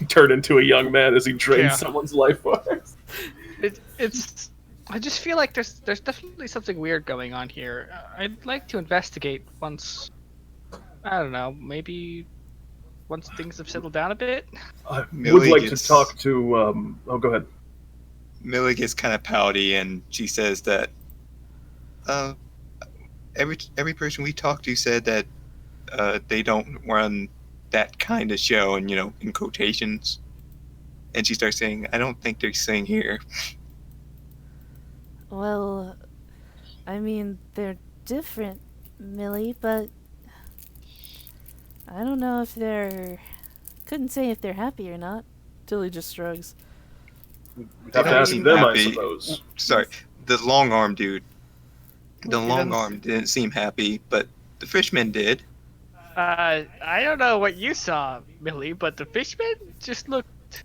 turn into a young man as he drains Yeah. someone's life force. It's. I just feel like there's definitely something weird going on here. I'd like to investigate once. I don't know, maybe once things have settled down a bit. I would Millie like gets- to talk to. Oh, go ahead. Millie gets kind of pouty, and she says that every person we talked to said that they don't run that kind of show, and in quotations. And she starts saying, "I don't think they're saying here." Well, I mean, they're different, Millie, but I don't know if they're... Couldn't say if they're happy or not. Tilly just shrugs. We'd They have to don't ask seem them, I happy. suppose. Sorry, the long arm dude. The He long doesn't arm didn't seem happy, but the fishman did. I don't know what you saw, Millie, but the fishman just looked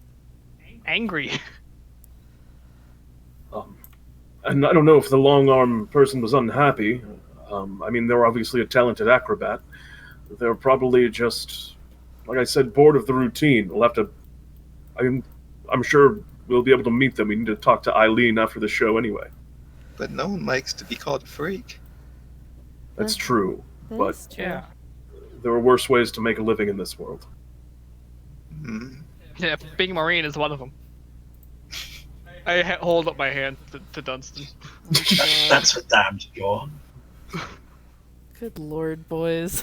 angry. And I don't know if the long arm person was unhappy. I mean, they're obviously a talented acrobat. They're probably just, like I said, bored of the routine. We'll have to. I'm sure we'll be able to meet them. We need to talk to Eileen after the show anyway. But no one likes to be called a freak. That's That- true. That But- is true. Yeah. There are worse ways to make a living in this world. Hmm. Yeah, being Marine is one of them. I hold up my hand to Dunstan. That's for damn sure. Good lord, boys.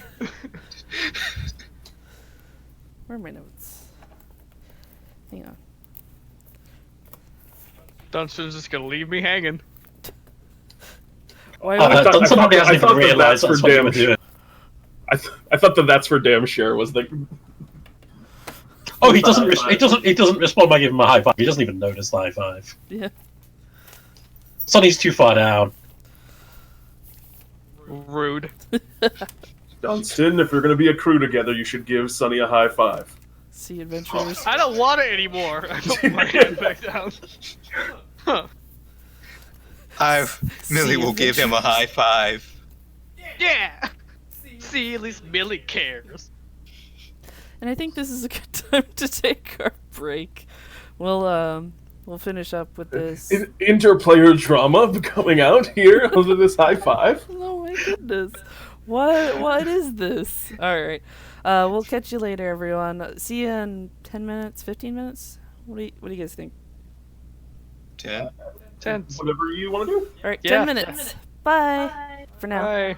Where are my notes? Hang on. Dunstan's just gonna leave me hanging. Why I would, thought- Somebody hasn't thought even that realised that's that's for what you damn were doing. I thought that's for damn sure was the. Oh, he doesn't respond by giving him a high five. He doesn't even notice the high five. yeah. Sonny's too far down. Rude. Dunstan, if you're going to be a crew together, you should give Sonny a high five. Sea adventurers. I don't want it anymore. I put my hand back down. Huh. Millie will give him a high five. Yeah. See, at least Millie cares. And I think this is a good time to take our break. We'll finish up with this. Interplayer drama coming out here under this high five. Oh my goodness. What is this? Alright. We'll catch you later, everyone. See you in 10 minutes, 15 minutes? What do you guys think? 10. Tense. Whatever you want to do. Alright, Yeah. 10 minutes. Bye. For now. Bye.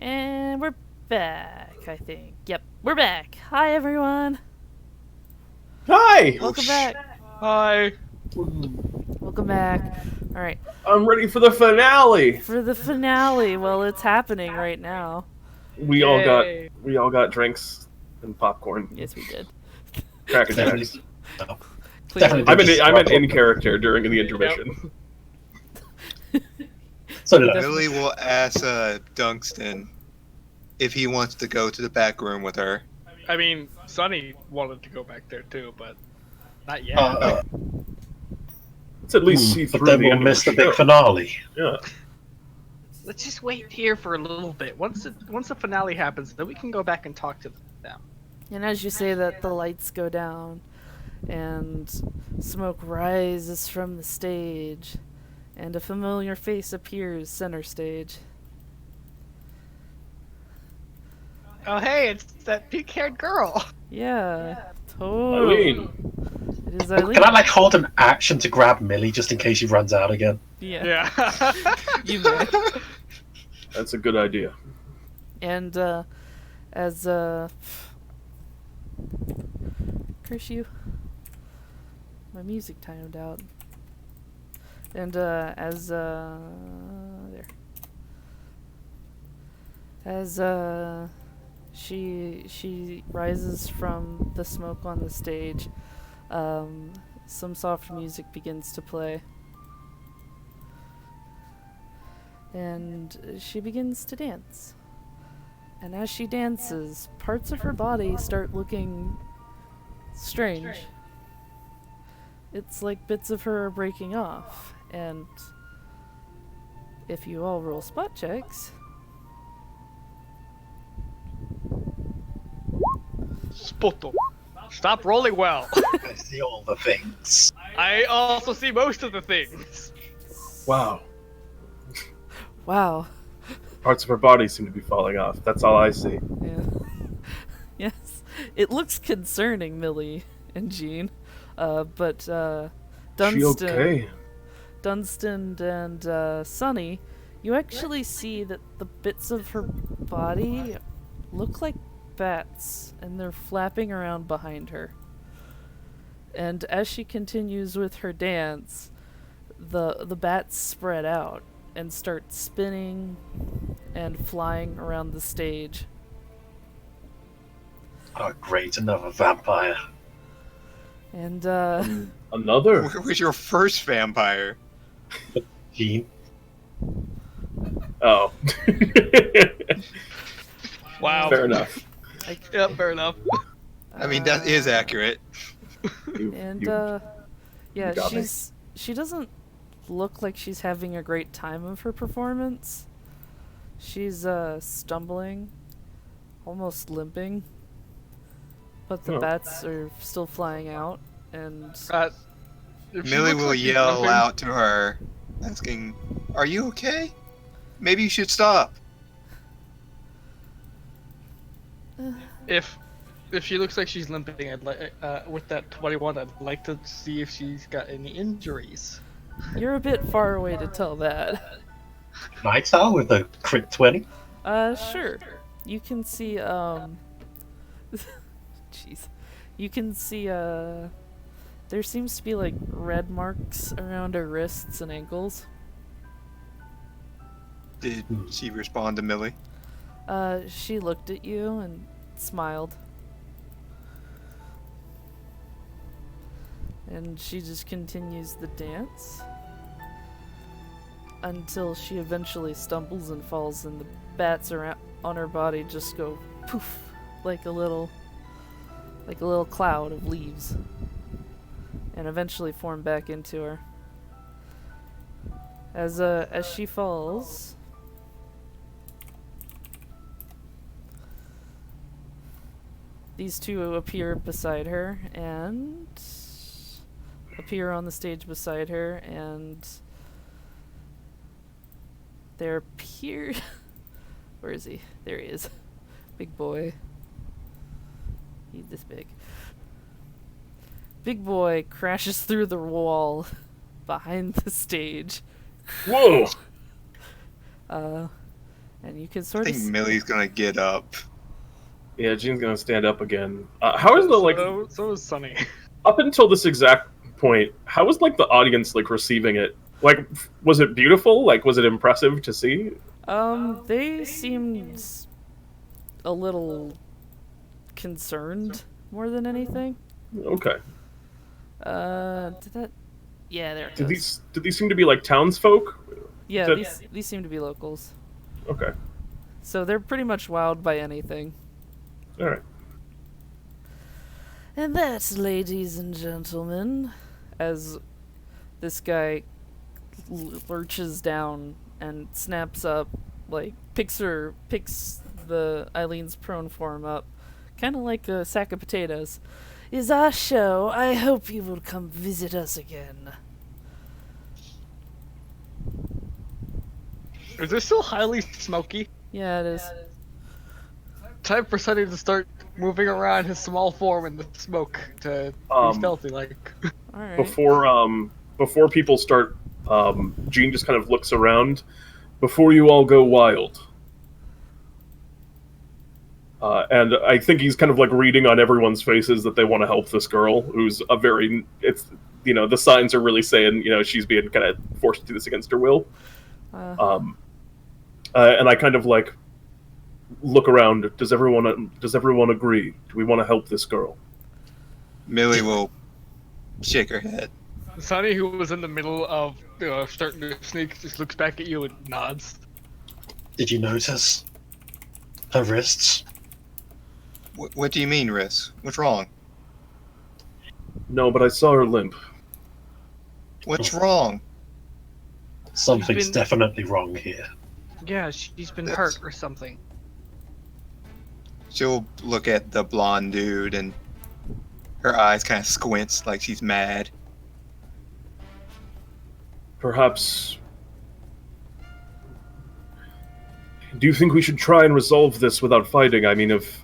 And we're back, I think. Yep, we're back. Hi, everyone. Hi! Welcome back. Hi. Welcome back. All right, I'm ready for the finale. for the finale. Well, it's happening right now. We Yay. all got drinks and popcorn. Yes, we did. Cracker Definitely. Jacks. No. Clearly. Definitely. I'm in character during the intermission. So did I. Millie will ask Dunkston if he wants to go to the back room with her. I mean, Sonny wanted to go back there too, but not yet. Let's at least see But through then the we'll end miss of the big show. finale. Yeah. Let's just wait here for a little bit. Once the finale happens, then we can go back and talk to them. And as you say that, the lights go down, and smoke rises from the stage, and a familiar face appears center stage. Oh, hey, it's that pink-haired girl. Yeah, totally. Eileen. It is Eileen. Can I like hold an action to grab Millie just in case she runs out again? Yeah, Yeah. you may. That's a good idea. And as curse you, my music timed out. And as there, as she rises from the smoke on the stage, some soft music begins to play. And she begins to dance. And as she dances, parts of her body start looking strange. It's like bits of her are breaking off. And if you all roll spot checks, Spoto. Stop rolling well. I see all the things. I also see most of the things. Wow. wow. Parts of her body seem to be falling off. That's all I see. Yeah. Yes. It looks concerning, Millie and Jean. But Dunstan, She okay? Dunstan and Sunny, you actually see that the bits of her body look like bats, and they're flapping around behind her. And as she continues with her dance, the bats spread out and start spinning and flying around the stage. Oh, great, another vampire. And Another? Where was your first vampire? Jean. Oh. Wow. Fair enough. Yeah, fair enough. I mean, that is accurate. And You yeah, got me. she doesn't look like she's having a great time of her performance. She's stumbling, almost limping, but the Oh. bats are still flying out, and If she Millie looks will like she's yell limping- out to her, asking, "Are you okay? Maybe you should stop." If she looks like she's limping, I'd like with that 21, I'd like to see if she's got any injuries. you're a bit far away to tell that. Can I tell with a crit 20? Sure. You can see, jeez. You can see, there seems to be, like, red marks around her wrists and ankles. Did she respond to Millie? She looked at you and smiled. And she just continues the dance until she eventually stumbles and falls, and the bats around on her body just go poof, like a little cloud of leaves, and eventually form back into her. As she falls, these two appear beside her and appear on the stage beside her, and there appear where is he? There he is. Big boy. He's this big. Big boy crashes through the wall behind the stage. Whoa! And you can I sort of think Millie's gonna get up. Yeah, Jean's gonna stand up again. How is the like So is Sunny. up until this exact point? How was like the audience like receiving it? Like, was it beautiful? Like, was it impressive to see? They seemed a little concerned more than anything. Okay. Did that? Yeah, there it goes. Did these seem to be like townsfolk? Yeah, that- these seem to be locals. Okay. So they're pretty much wowed by anything. All right. And that, ladies and gentlemen, as this guy lurches down and snaps up, like picks the Eileen's prone form up, kind of like a sack of potatoes, is our show. I hope you will come visit us again. Is this still highly smoky? Yeah, it is. Time for Sunny to start moving around his small form in the smoke to be stealthy like. All right. Before people start, Jean just kind of looks around. Before you all go wild. And I think he's kind of like reading on everyone's faces that they want to help this girl, who's the signs are really saying, she's being kind of forced to do this against her will. And I kind of like look around. Does everyone agree? Do we want to help this girl? Millie will shake her head. Sunny, who was in the middle of starting to sneak, just looks back at you and nods. Did you notice her wrists? What do you mean, Riss? What's wrong? No, but I saw her limp. What's wrong? Something's definitely wrong here. Yeah, she's been hurt or something. She'll look at the blonde dude and her eyes kind of squints like she's mad. Perhaps... Do you think we should try and resolve this without fighting? I mean, if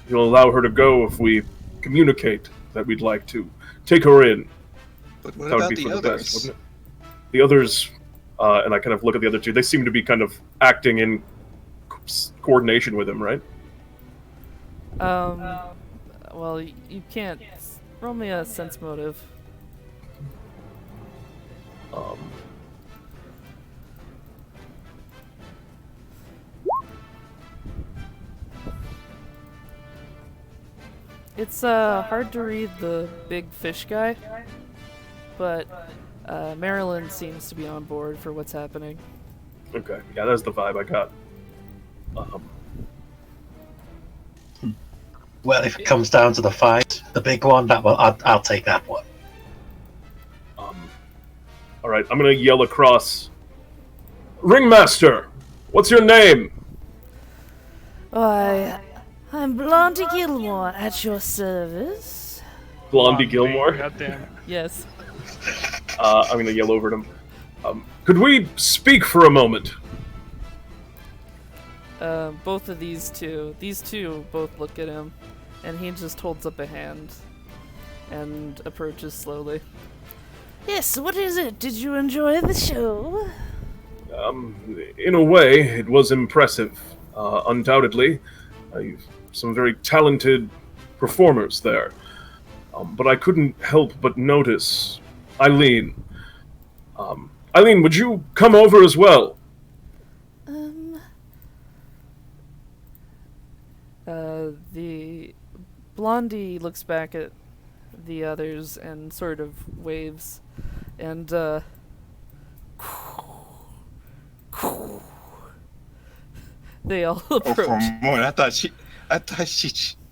you'll allow her to go, if we communicate that we'd like to take her in, But what that would about be the for others? the best, wouldn't it? The others, and I kind of look at the other two, they seem to be kind of acting in coordination with him, right? Well, you can't. Roll me a sense motive. It's hard to read the big fish guy, but Marilyn seems to be on board for what's happening. Okay, yeah, that's the vibe I got. Well, if it comes down to the fight, the big one, I'll take that one. All right, I'm gonna yell across. Ringmaster, what's your name? Why, I'm Blondie Gilmore at your service. Blondie Gilmore. Goddamn. Yes. I'm gonna yell over at him. Could we speak for a moment? Both of these two both look at him, and he just holds up a hand and approaches slowly. Yes, what is it? Did you enjoy the show? In a way, it was impressive. Undoubtedly. Some very talented performers there. But I couldn't help but notice Eileen. Eileen, would you come over as well? The Blondie looks back at the others and sort of waves, and they all Oh, approach. for a moment, I thought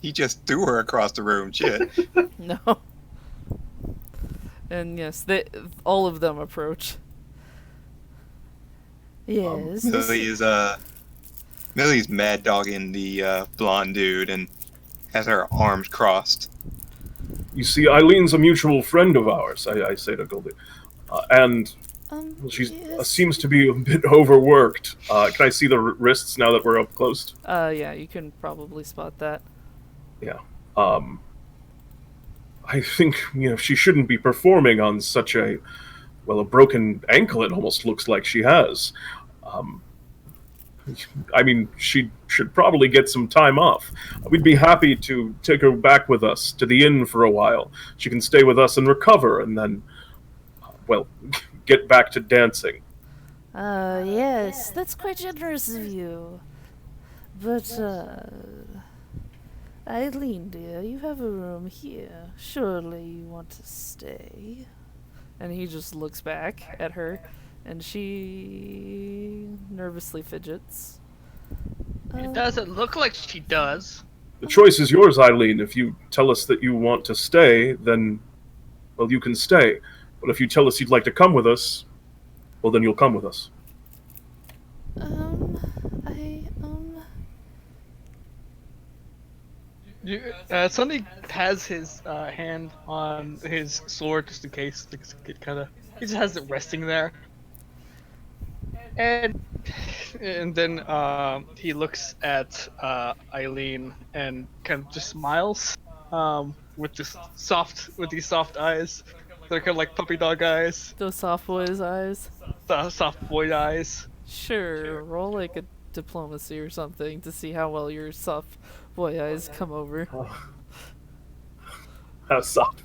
he just threw her across the room. Shit. No. And yes, all of them approach. Yes. Millie's mad dogging the blonde dude and has her arms crossed. You see, Eileen's a mutual friend of ours, I say to Goldie. And she yes. seems to be a bit overworked. Can I see the wrists now that we're up close? Yeah, you can probably spot that. Yeah. I think, she shouldn't be performing on such a broken ankle it almost looks like she has. I mean, she should probably get some time off. We'd be happy to take her back with us to the inn for a while. She can stay with us and recover, and then, well, get back to dancing. Yes, that's quite generous of you. But, Eileen, dear, you have a room here. Surely you want to stay. And he just looks back at her, and she nervously fidgets. It doesn't look like she does. The choice is yours, Eileen. If you tell us that you want to stay, then, well, you can stay. But if you tell us you'd like to come with us, well, then you'll come with us. Sonny has his hand on his sword just in case things get kind of. He just has it resting there, and then he looks at Eileen and kind of just smiles with these soft eyes. They're kind of like puppy dog eyes. Those soft boys' eyes. Soft boy eyes. Sure, roll like a diplomacy or something to see how well your soft boy eyes come over. How soft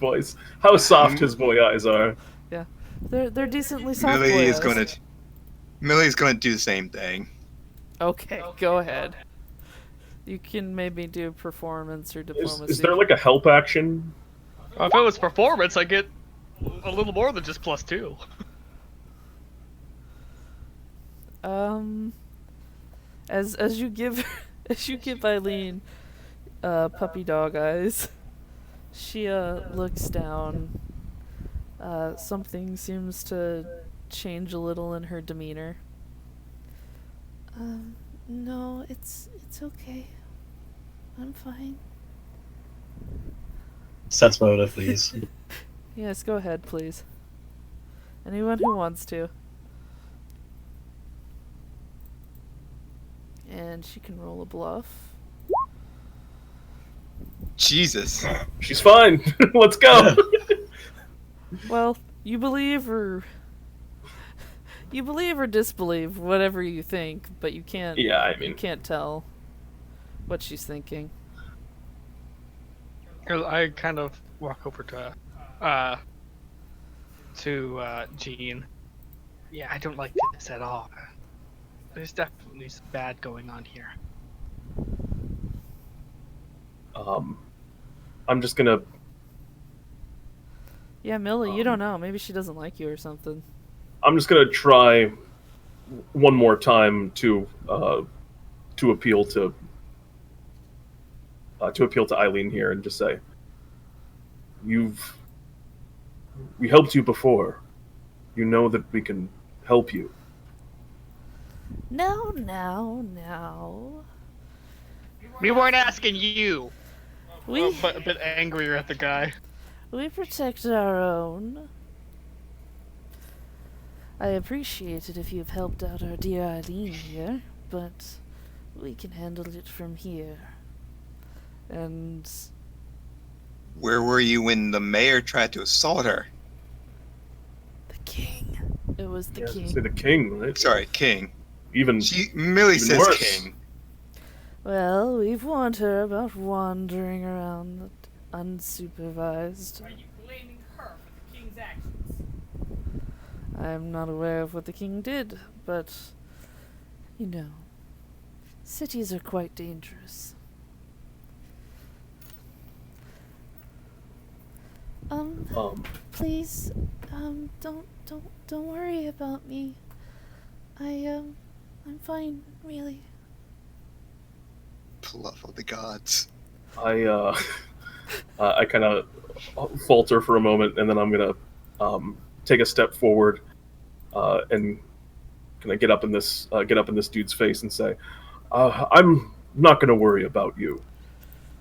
his boy eyes are. Yeah, they're decently soft boy eyes. Millie's gonna do the same thing. Okay, go ahead. You can maybe do performance or diplomacy. Is there like a help action? If it was performance, I get a little more than just +2. As you give Eileen puppy dog eyes, she looks down. Something seems to change a little in her demeanor. No, it's okay. I'm fine. Sense motive, please. Yes, go ahead, please. Anyone who wants to. And she can roll a bluff. Jesus. She's fine. Let's go. Well, you believe or disbelieve whatever you think, but you can't. Yeah, I mean, you can't tell what she's thinking. I kind of walk over to Jean. Yeah, I don't like this at all. There's definitely some bad going on here. I'm just gonna. Yeah, Millie, you don't know. Maybe she doesn't like you or something. I'm just gonna try one more time to appeal to Eileen here and just say, we helped you before. You know that we can help you. No. We weren't asking you. We But a bit angrier at the guy. we protect our own. I appreciate it if you've helped out our dear Eileen here, but we can handle it from here. And Where were you when the mayor tried to assault her? the king. It was the Say king. the king, right? Sorry, King. Even Millie says worse. King. Well, we've warned her about wandering around unsupervised. Are you blaming her for the king's actions? I'm not aware of what the king did, but, you know, cities are quite dangerous. Please, don't worry about me. I'm fine, really. Bluff of the gods. I kind of falter for a moment, and then I'm gonna take a step forward and kind of get up in this dude's face and say, "I'm not gonna worry about you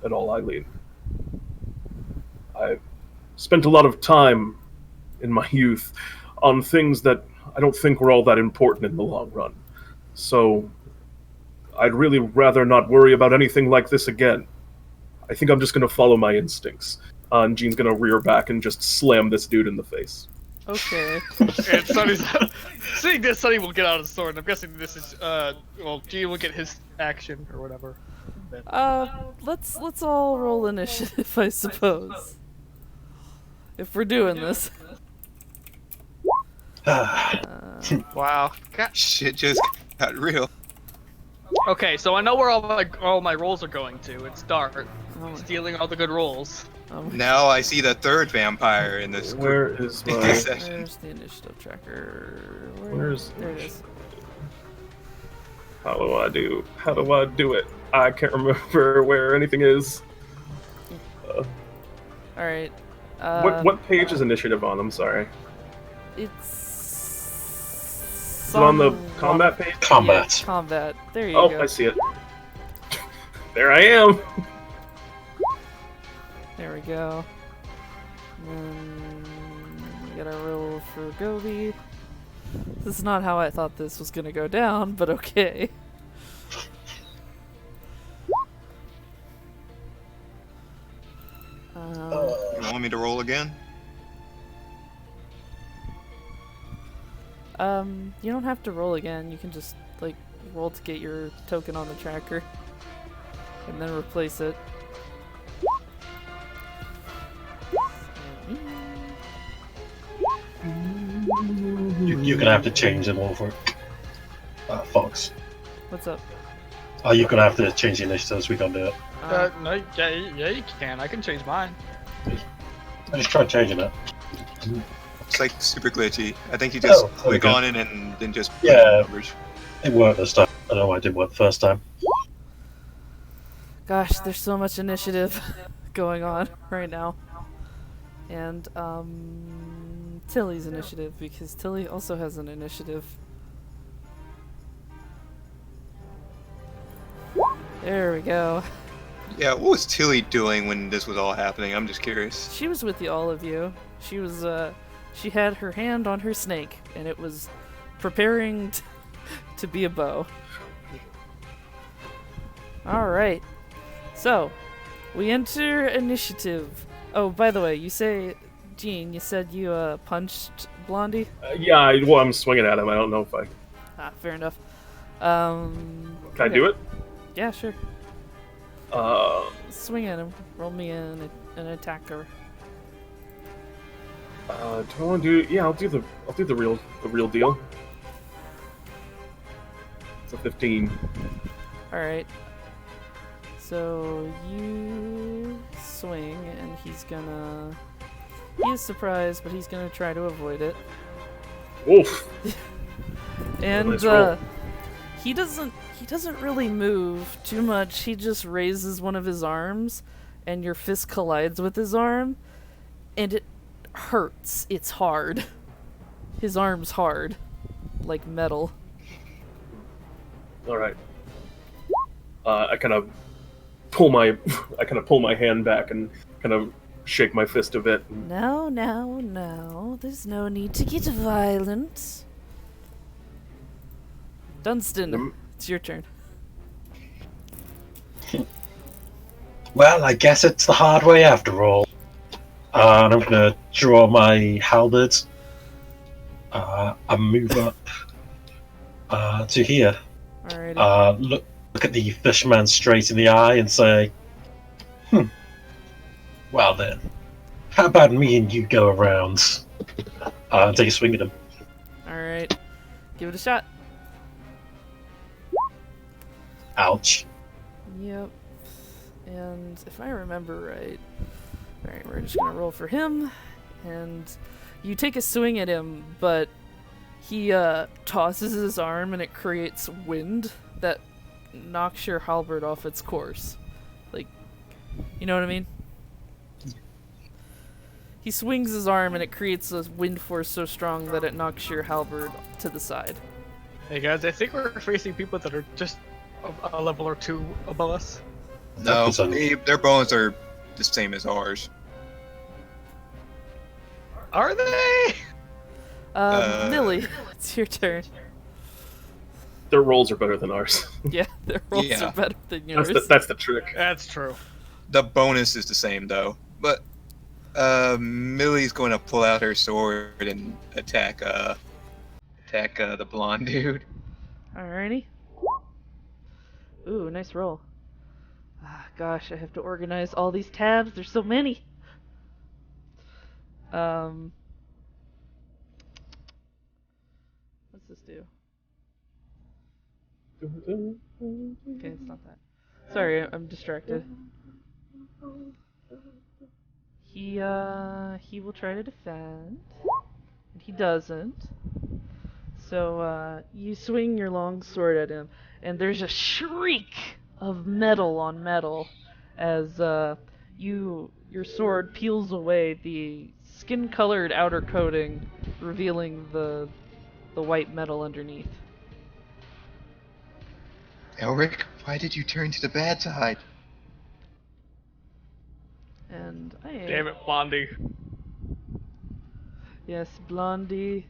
at all, Eileen. I spent a lot of time in my youth on things that I don't think were all that important in the long run. So I'd really rather not worry about anything like this again. I think I'm just going to follow my instincts." And Jean's going to rear back and just slam this dude in the face. Okay. And Sonny's seeing this, Sonny will get out his sword. I'm guessing this is well, G will get his action or whatever. Let's all roll initiative, I suppose. If we're doing this. Wow. God. Shit just got real. Okay, so I know where all my rolls are going to. It's Dart, Oh, stealing all the good rolls. Now I see the third vampire in this group. Where is my? Session. where's the initiative tracker? Where's? There it is. How do I do? How do I do it? I can't remember where anything is. Alright. What page is initiative on? I'm sorry. It's Is it on the combat page? Combat. Yeah, combat. There you Oh, go. I see it. There I am. There we go. And then we gotta roll for Gobi. This is not how I thought this was gonna go down, but okay. You want me to roll again? You don't have to roll again. You can just, like, roll to get your token on the tracker. And then replace it. You're gonna have to change them over. Fox. What's up? You're gonna have to change the initiatives. We can't do it. No, yeah, you can. I can change mine. I just tried changing it. It's like super glitchy. I think you just Oh, there we click go. on it and then just put Yeah. in numbers. It worked this time. I don't know why it didn't work the first time. Gosh, there's so much initiative going on right now. And, Tilly's initiative, because Tilly also has an initiative. There we go. Yeah, what was Tilly doing when this was all happening? I'm just curious. She was with all of you. She was, she had her hand on her snake, and it was preparing to be a bow. Alright. So, we enter initiative. Oh, by the way, you say, Gene, you said you, punched Blondie? Yeah, I'm swinging at him. I don't know if I Ah, fair enough. can. I do it. Yeah, sure. Uh, Swing at him. Roll me an attacker. do I want to do? Yeah, I'll do the real deal. It's a 15. Alright. So you swing, and he's gonna. He is surprised, but he's gonna try to avoid it. Oof. And Nice roll. he doesn't really move too much. He just raises one of his arms, and your fist collides with his arm, and it hurts. It's hard. His arm's hard, like metal. All right. I kind of pull my hand back and kind of shake my fist a bit. No. There's no need to get violent. Dunstan, it's your turn. Well, I guess it's the hard way after all. And I'm gonna draw my halberd. And move up to here. Alrighty. Look at the fisherman straight in the eye and say, well then, how about me and you go around and take a swing at him? Alright. Give it a shot. Ouch. Yep. And if I remember right, alright, we're just gonna roll for him. And you take a swing at him, but he tosses his arm and it creates wind that knocks your halberd off its course. Like, you know what I mean? He swings his arm and it creates a wind force so strong that it knocks your halberd to the side. Hey guys, I think we're facing people that are just a level or two above us. No, That's their bones are the same as ours. Are they? Millie, it's your turn. Their rolls are better than ours. Yeah, their rolls Yeah. are better than yours. That's the trick. That's true. The bonus is the same though, but Millie's going to pull out her sword and attack the blonde dude. Alrighty. Ooh, nice roll. Ah, gosh, I have to organize all these tabs. There's so many. What's this do? Okay, it's not that. Sorry, I'm distracted. He will try to defend, and he doesn't. So, you swing your long sword at him, and there's a shriek of metal on metal as, your sword peels away the skin-colored outer coating, revealing the white metal underneath. Elric, why did you turn to the bad side? And Damn it, Blondie. Yes, Blondie.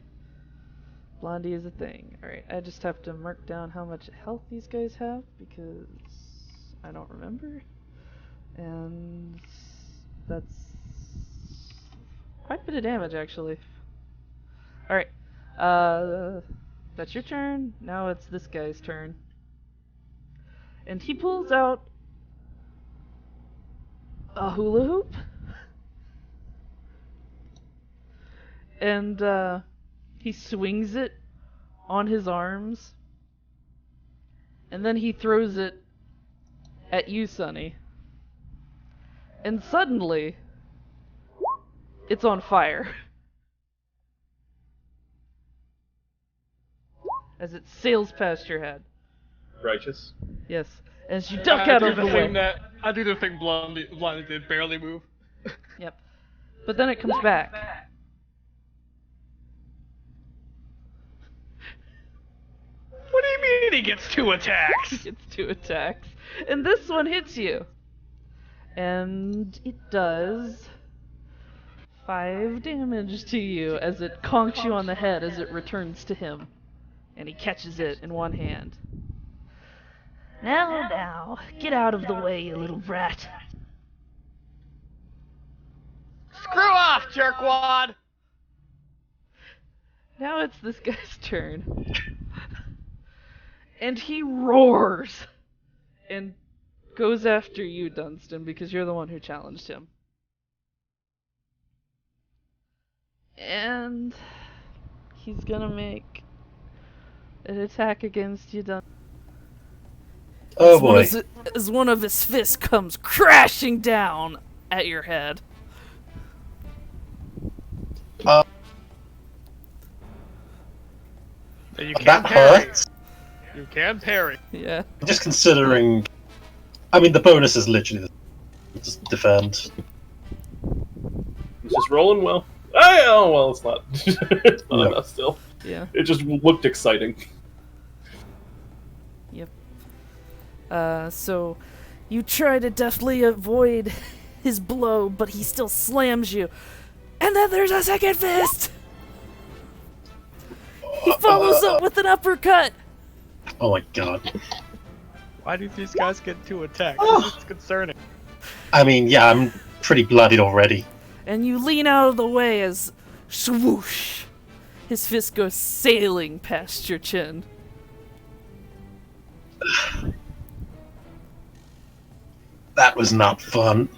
Blondie is a thing. Alright, I just have to mark down how much health these guys have because I don't remember. And that's quite a bit of damage actually. Alright. That's your turn. Now it's this guy's turn. And he pulls out a hula hoop. And he swings it on his arms. And then he throws it at you, Sonny. And suddenly, it's on fire. As it sails past your head. Righteous. Yes. As you duck out of the way. I do the thing Blondie did, barely move. Yep. But then it comes back. What do you mean he gets 2 attacks? He gets 2 attacks. And this one hits you. And it does 5 damage to you as it conks you on the head as it returns to him. And he catches it in one hand. Now, get out of the way, you little brat. Screw off, jerkwad! Now it's this guy's turn. And he roars and goes after you, Dunstan, because you're the one who challenged him. And he's gonna make an attack against you, Dunstan. Oh boy. As one of his fists comes crashing down at your head. And you can That parry. hurts. You can parry. Yeah. Just considering. I mean, the bonus is literally just defend. It's just rolling well. Oh well, it's not. It's not No. enough still. Yeah. It just looked exciting. Yep. So you try to deftly avoid his blow, but he still slams you. And then there's a second fist! He follows up with an uppercut! Oh my god. Why do these guys get 2 attacks? It's concerning. I mean, yeah, I'm pretty bloodied already. And you lean out of the way as swoosh! His fist goes sailing past your chin. That was not fun.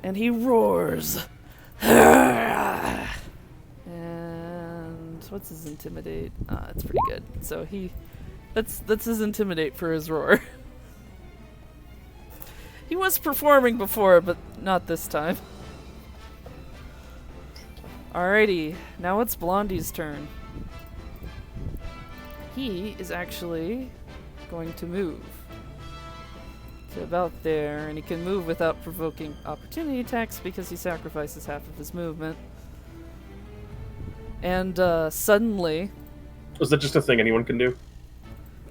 And he roars. And what's his intimidate? It's pretty good. So that's his intimidate for his roar. He was performing before, but not this time. Alrighty, now it's Blondie's turn. He is actually going to move to about there, and he can move without provoking opportunity attacks because he sacrifices half of his movement. And suddenly, Was that just a thing anyone can do?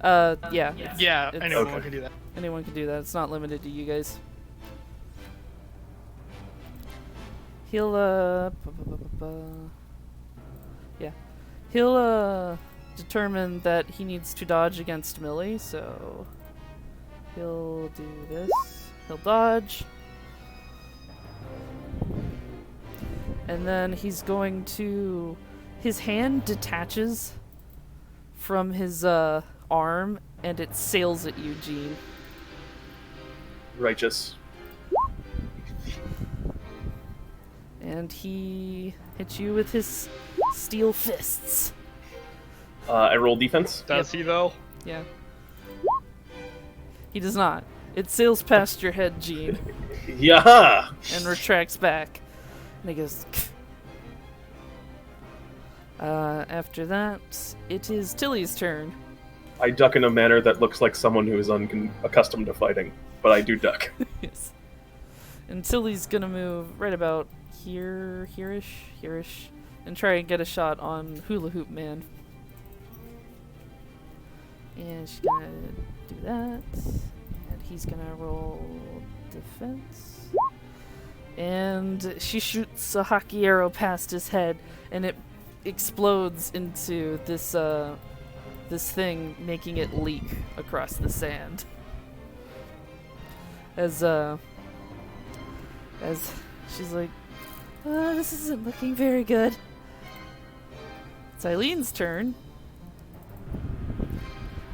yeah, Yeah, it's- anyone Okay. can do that. anyone can do that. It's not limited to you guys. He'll yeah, he'll determine that he needs to dodge against Millie, so he'll do this. He'll dodge. And then he's going to... His hand detaches from his arm, and it sails at you, Gene. Righteous. And he hits you with his steel fists. I roll defense. Does he though? Yeah. He does not. It sails past your head, Gene, Yeah. and retracts back. And he goes... After that, it is Tilly's turn. I duck in a manner that looks like someone who is accustomed to fighting, but I do duck. Yes. And Tilly's gonna move right about here-ish, and try and get a shot on Hula Hoop Man. And she's gonna do that. And he's gonna roll defense. And she shoots a hockey arrow past his head, and it explodes into this thing, making it leak across the sand. As she's like, this isn't looking very good. It's Eileen's turn.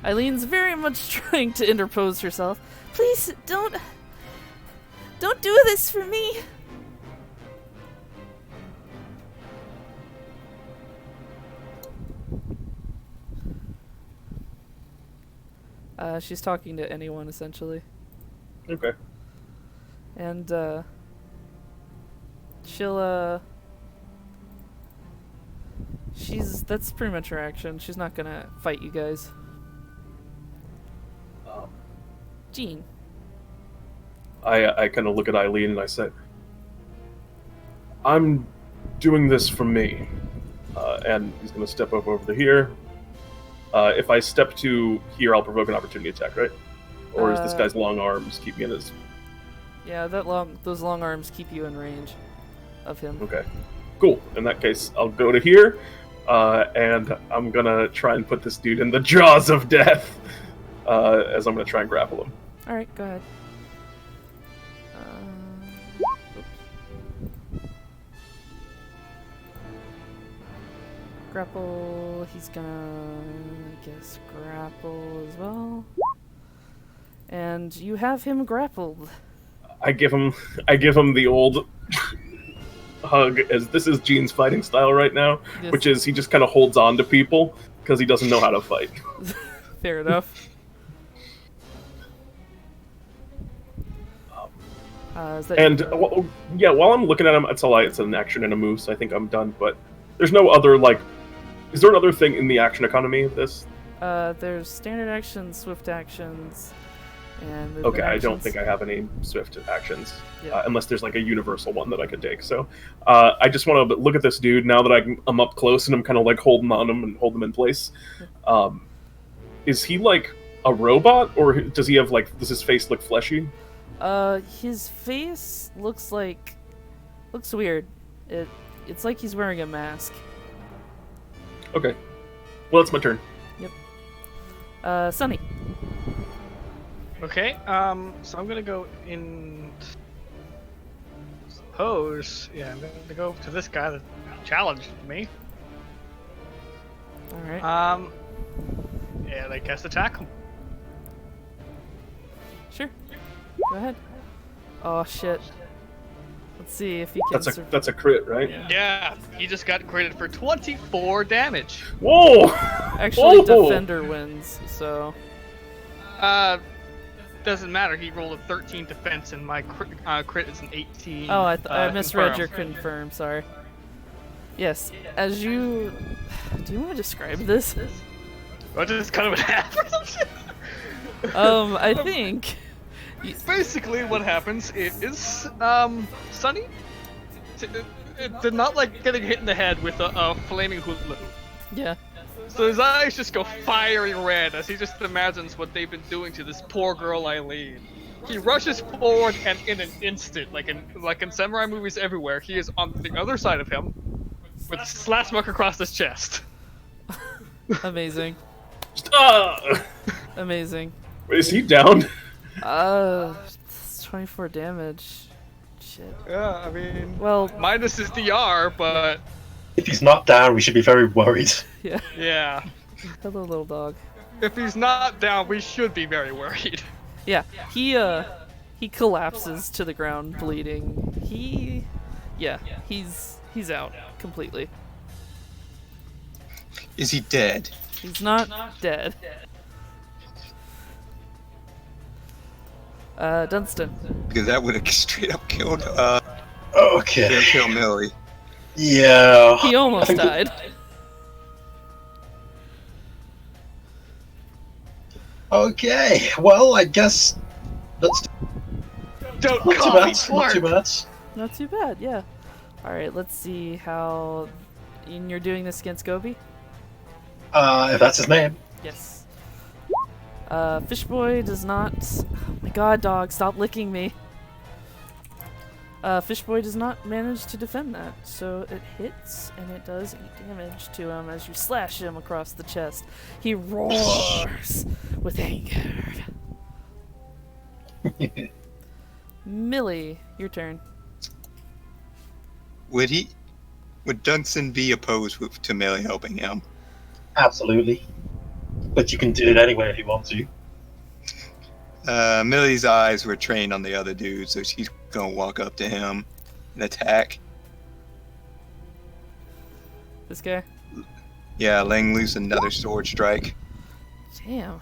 Eileen's very much trying to interpose herself. Please, don't do this for me. She's talking to anyone, essentially. Okay. And, she'll, that's pretty much her action. She's not gonna fight you guys. Jean. I kind of look at Eileen and I say, I'm doing this for me. And he's going to step up over to here. If I step to here, I'll provoke an opportunity attack, right? Or is this guy's long arms keep me in his... Yeah, those long arms keep you in range of him. Okay. Cool. In that case, I'll go to here, and I'm going to try and put this dude in the jaws of death, as I'm going to try and grapple him. Alright, go ahead. Grapple, he's gonna, I guess, grapple as well. And you have him grappled. I give him the old hug, as this is Gene's fighting style right now, Yes. which is he just kind of holds on to people because he doesn't know how to fight. Fair enough. Is that And yeah, while I'm looking at him, it's an action and a move, so I think I'm done. But there's no other is there another thing in the action economy of this? there's standard actions, swift actions, and movement Okay, I don't actions. think I have any swift actions, Yeah. unless there's a universal one that I could take. So I just want to look at this dude now that I'm up close and I'm kind of holding on him and holding him in place. Is he a robot, or does he have does his face look fleshy? His face looks weird. It's like he's wearing a mask. Okay, well, it's my turn. Sunny. Okay, so I'm gonna go in. Suppose, yeah, I'm gonna go to this guy that challenged me. Alright. And I guess attack him. Sure. Go ahead. Oh shit. Let's see if he can. That's a crit, right? Yeah, he just got critted for 24 damage. Whoa! Actually, Whoa! defender wins. So Doesn't matter. He rolled a 13 defense, and my crit is an 18. oh, I misread confirm. your confirm. Sorry. Yes. As you. Do you want to describe this? What is kind of what happens? I think. Basically, what happens is, Sunny did not like getting hit in the head with a flaming hula hoop. Yeah. So his eyes just go fiery red as he just imagines what they've been doing to this poor girl Eileen. He rushes forward, and in an instant, like in samurai movies everywhere, he is on the other side of him with slash mark across his chest. Amazing. Ah! Amazing. Is he down? It's 24 damage. Shit. Yeah, I mean, Well, minus his DR, but If he's not down, we should be very worried. yeah. yeah. Hello, little dog. If he's not down, we should be very worried. Yeah, he collapses to the ground, bleeding. He's out completely. Is he dead? He's not dead. Dunstan. Because that would have straight up killed Okay. kill Millie. Yeah. He almost I think died. Okay. Well, I guess that's Don't not too call me bad. Not too Clark. bad. Not too bad, yeah. Alright, let's see how... And you're doing this against Gobi? If that's his name. Yes. Fishboy does not... Oh my god, dog, stop licking me. Fishboy does not manage to defend that, so it hits, and it does 8 damage to him as you slash him across the chest. He roars with anger. Millie, your turn. Would Dunstan be opposed to Millie helping him? Absolutely. But you can do it anyway if you want to. Millie's eyes were trained on the other dude, so she's gonna walk up to him and attack. This guy? Yeah, laying loose another sword strike. Damn.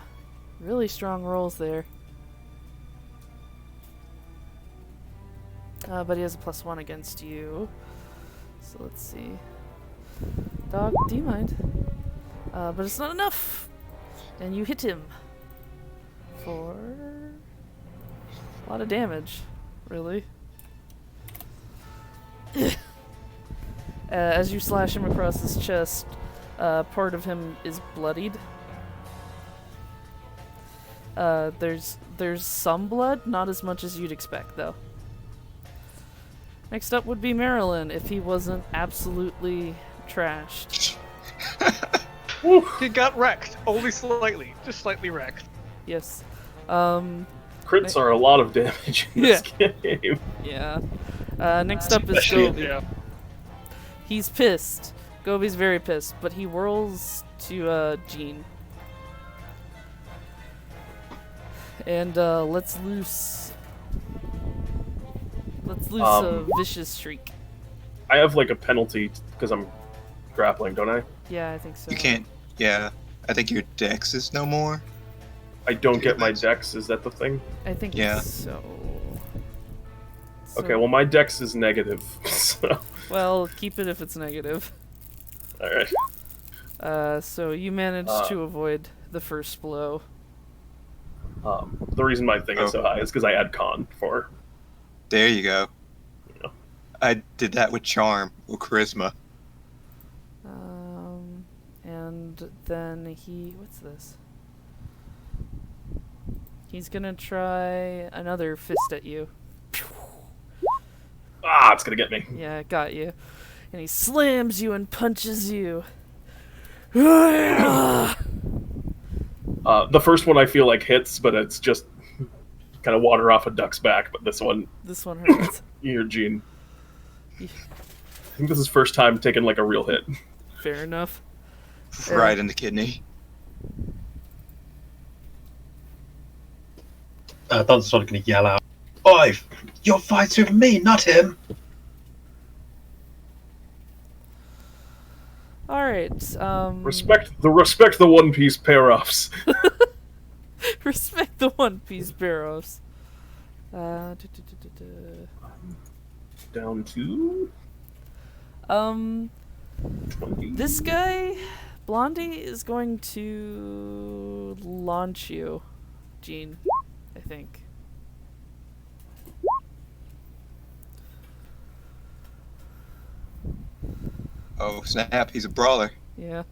Really strong rolls there. But he has a +1 against you. So let's see. Dog, do you mind? But it's not enough! And you hit him. For... a lot of damage. Really. As you slash him across his chest, part of him is bloodied. There's some blood, not as much as you'd expect, though. Next up would be Marilyn, if he wasn't absolutely trashed. He got wrecked, only slightly, just slightly wrecked. Yes. Crits are a lot of damage in this game. Yeah. Next up is Especially- Gobi. Yeah. He's pissed. Gobi's very pissed, but he whirls to Jean. And let's loose a vicious shriek. I have like a penalty because I'm grappling, don't I? Yeah, I think so. You can't. Yeah, I think your dex is no more. I don't get my dex. Is that the thing? I think Yeah. so. Okay, well my dex is negative. So, Well, keep it if it's negative. all right. So you managed to avoid the first blow. The reason my thing is so high is because I add con for. There you go. Yeah. I did that with charm or charisma. And then what's this? He's gonna try another fist at you. Ah, it's gonna get me. Yeah, it got you. And he slams you and punches you. Yeah. The first one I feel like hits, but it's just kind of water off a duck's back. But this one, This one hurts. you're Gene. Yeah. I think this is first time taking like a real hit. Fair enough. Right in the kidney. Don's sort of going to yell out, "Oi! Your fight's with me, not him!" Alright, Respect the One Piece pair-offs. respect the One Piece Barrows. Down to 20. This guy, Blondie, is going to launch you, Gene, I think. Oh snap! He's a brawler. Yeah.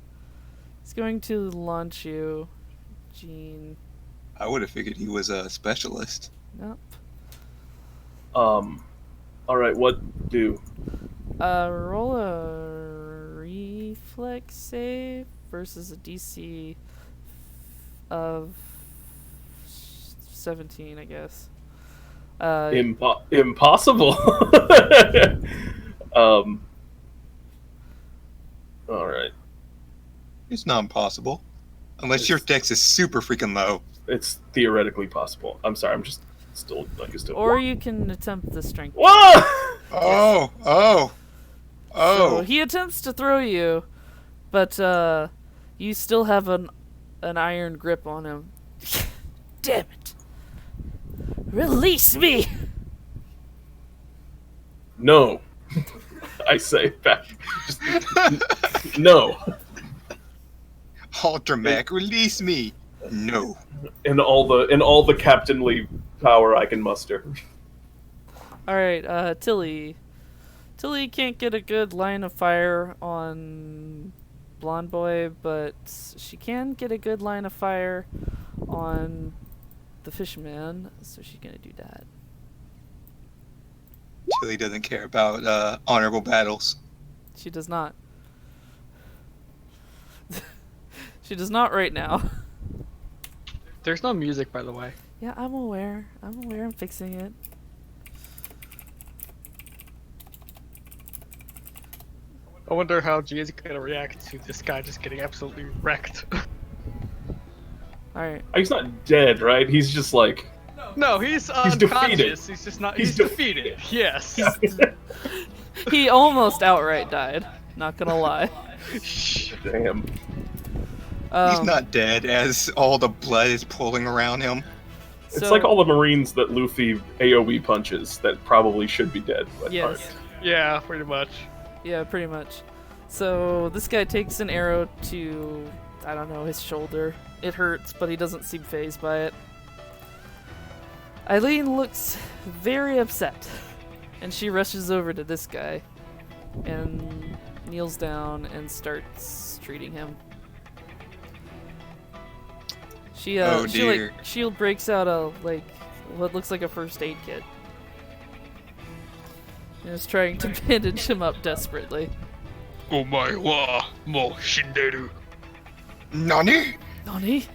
He's going to launch you, Gene. I would have figured he was a specialist. Nope. All right, what do? Roll a reflex save versus a DC of 17, I guess. Impossible. All right. It's not impossible. Unless your dex is super freaking low. It's theoretically possible. I'm sorry. I'm just still not used to it. Or you can attempt the strength. Whoa! Oh. So he attempts to throw you, but you still have an iron grip on him. Damn it! Release me! No. I say back. No. All dramatic. Release me. No. In all the captainly power I can muster. Alright, Tilly. Tilly can't get a good line of fire on Blonde Boy, but she can get a good line of fire on the Fisherman, so she's gonna do that. Chili doesn't care about honorable battles. She does not. She does not right now. There's no music, by the way. Yeah, I'm aware. I'm fixing it. I wonder how G is gonna react to this guy just getting absolutely wrecked. Alright. He's not dead, right? He's just like... No, he's defeated. unconscious. He's just not. He's defeated. Yes. He almost outright died. Not gonna lie. Damn. He's not dead as all the blood is pooling around him. It's like all the Marines that Luffy AoE punches that probably should be dead. But Yes. aren't. Yeah, pretty much. Yeah, pretty much. So this guy takes an arrow to, I don't know, his shoulder. It hurts, but he doesn't seem fazed by it. Eileen looks very upset, and she rushes over to this guy and kneels down and starts treating him. She Oh, she dear. shield breaks out a what looks like a first aid kit. And is trying to bandage him up desperately. Omae wa mo shinderu. Nani? Nani?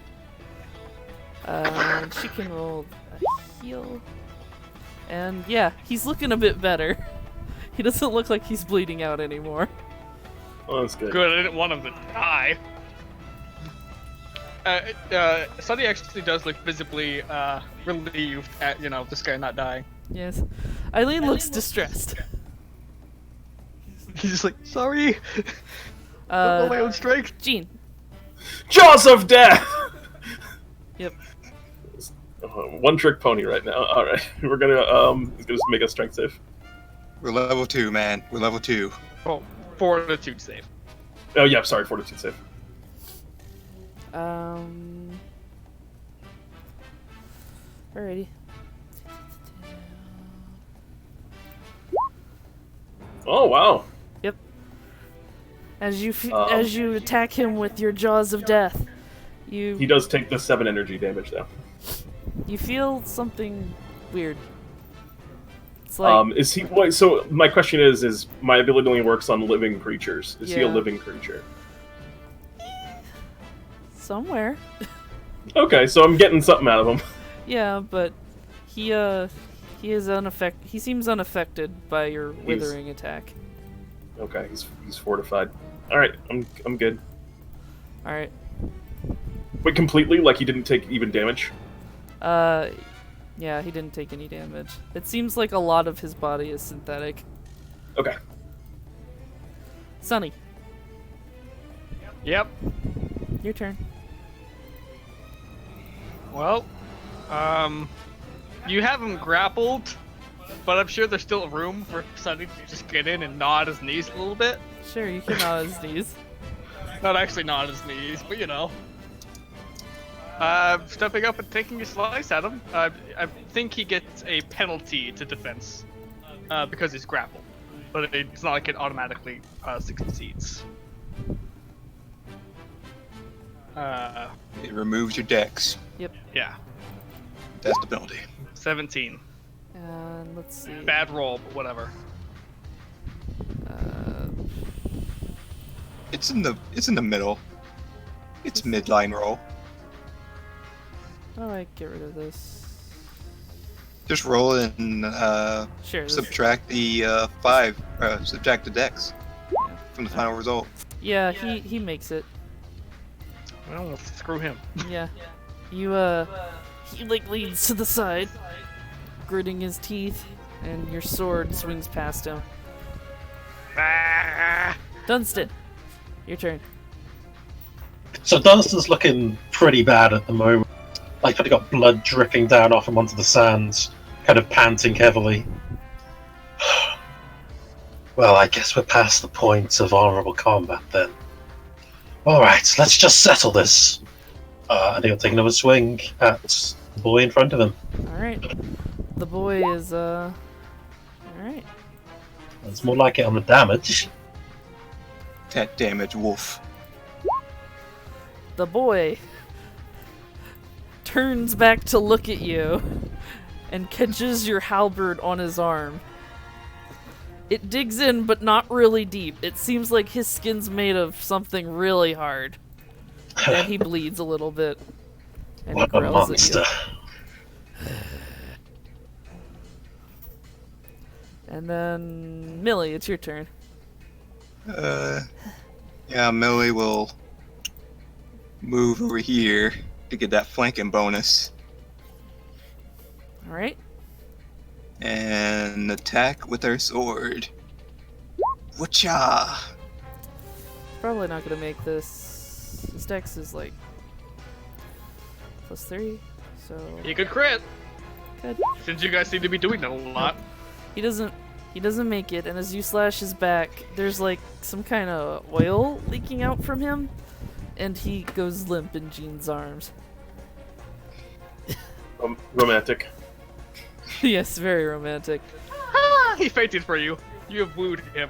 She can roll a heal. And yeah, he's looking a bit better. He doesn't look like he's bleeding out anymore. Oh, that's good. Good, I didn't want him to die. Sunny actually does look visibly relieved at, this guy not dying. Yes. Eileen looks distressed. He's just like, sorry. Don't know my own strength. Jean. Jaws of Death! Yep. One trick pony right now. Alright. We're gonna just make a strength save. We're level 2, man. We're level 2. Oh, fortitude save. Oh yeah, sorry, fortitude save. Alrighty. Oh wow. Yep. As you attack him with your jaws of death, He you does take the 7 energy damage though. feel something weird. It's like Is he? Wait, so my question is my ability only works on living creatures? Is he a Yeah. living creature? somewhere. Okay, so I'm getting something out of him. Yeah, but he seems unaffected by your withering attack. Okay, he's fortified. All right, I'm good. All right. Wait, completely? Like he didn't take even damage? Yeah, he didn't take any damage. It seems like a lot of his body is synthetic. Okay. Sunny, Yep. your turn. Well, you have him grappled, but I'm sure there's still room for Sunny to just get in and gnaw at his knees a little bit. Sure, you can gnaw his knees. Not actually gnaw at his knees, but stepping up and taking a slice at him. I think he gets a penalty to defense because he's grappled, but it's not like it automatically succeeds. It removes your dex. Yeah, That's the penalty. 17. And let's see. Bad roll, but whatever. It's in the middle. It's midline roll. How do I get rid of this? Just roll and Sure. subtract the 5, subtract the dex from the final result. Yeah, he makes it. Well, screw him. Yeah. You, he, like, leans to the side, gritting his teeth, and your sword swings past him. Ah! Dunstan, your turn. So Dunstan's looking pretty bad at the moment. Like, kind of got blood dripping down off him onto the sands, kind of panting heavily. Well, I guess we're past the point of honourable combat then. Alright, let's just settle this. And he'll take another swing at the boy in front of him. Alright. The boy is, alright. It's more like it on the damage. That damage, wolf. The boy turns back to look at you and catches your halberd on his arm. It digs in, but not really deep. It seems like his skin's made of something really hard. And he bleeds a little bit. And What he a growls monster. at you. And then, Millie, it's your turn. Yeah, Millie will move over here to get that flanking bonus Alright. and attack with her sword. Whatcha? Probably not gonna make this. His dex is like +3, so He could crit, good. since you guys seem to be doing that a lot. He doesn't make it, and as you slash his back, there's like some kind of oil leaking out from him, and he goes limp in Jean's arms. Romantic. Yes, very romantic. Ah, he fainted for you. You have wooed him.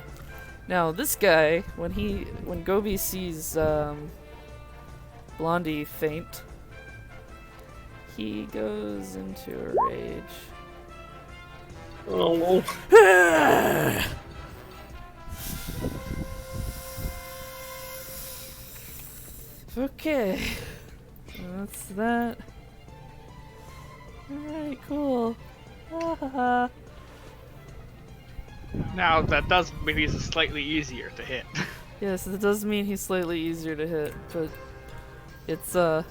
Now this guy, when Gobi sees Blondie faint, he goes into a rage. Oh, Okay, that's that. Alright, cool. Now, that does mean he's slightly easier to hit. Yes, it does mean he's slightly easier to hit, but it's a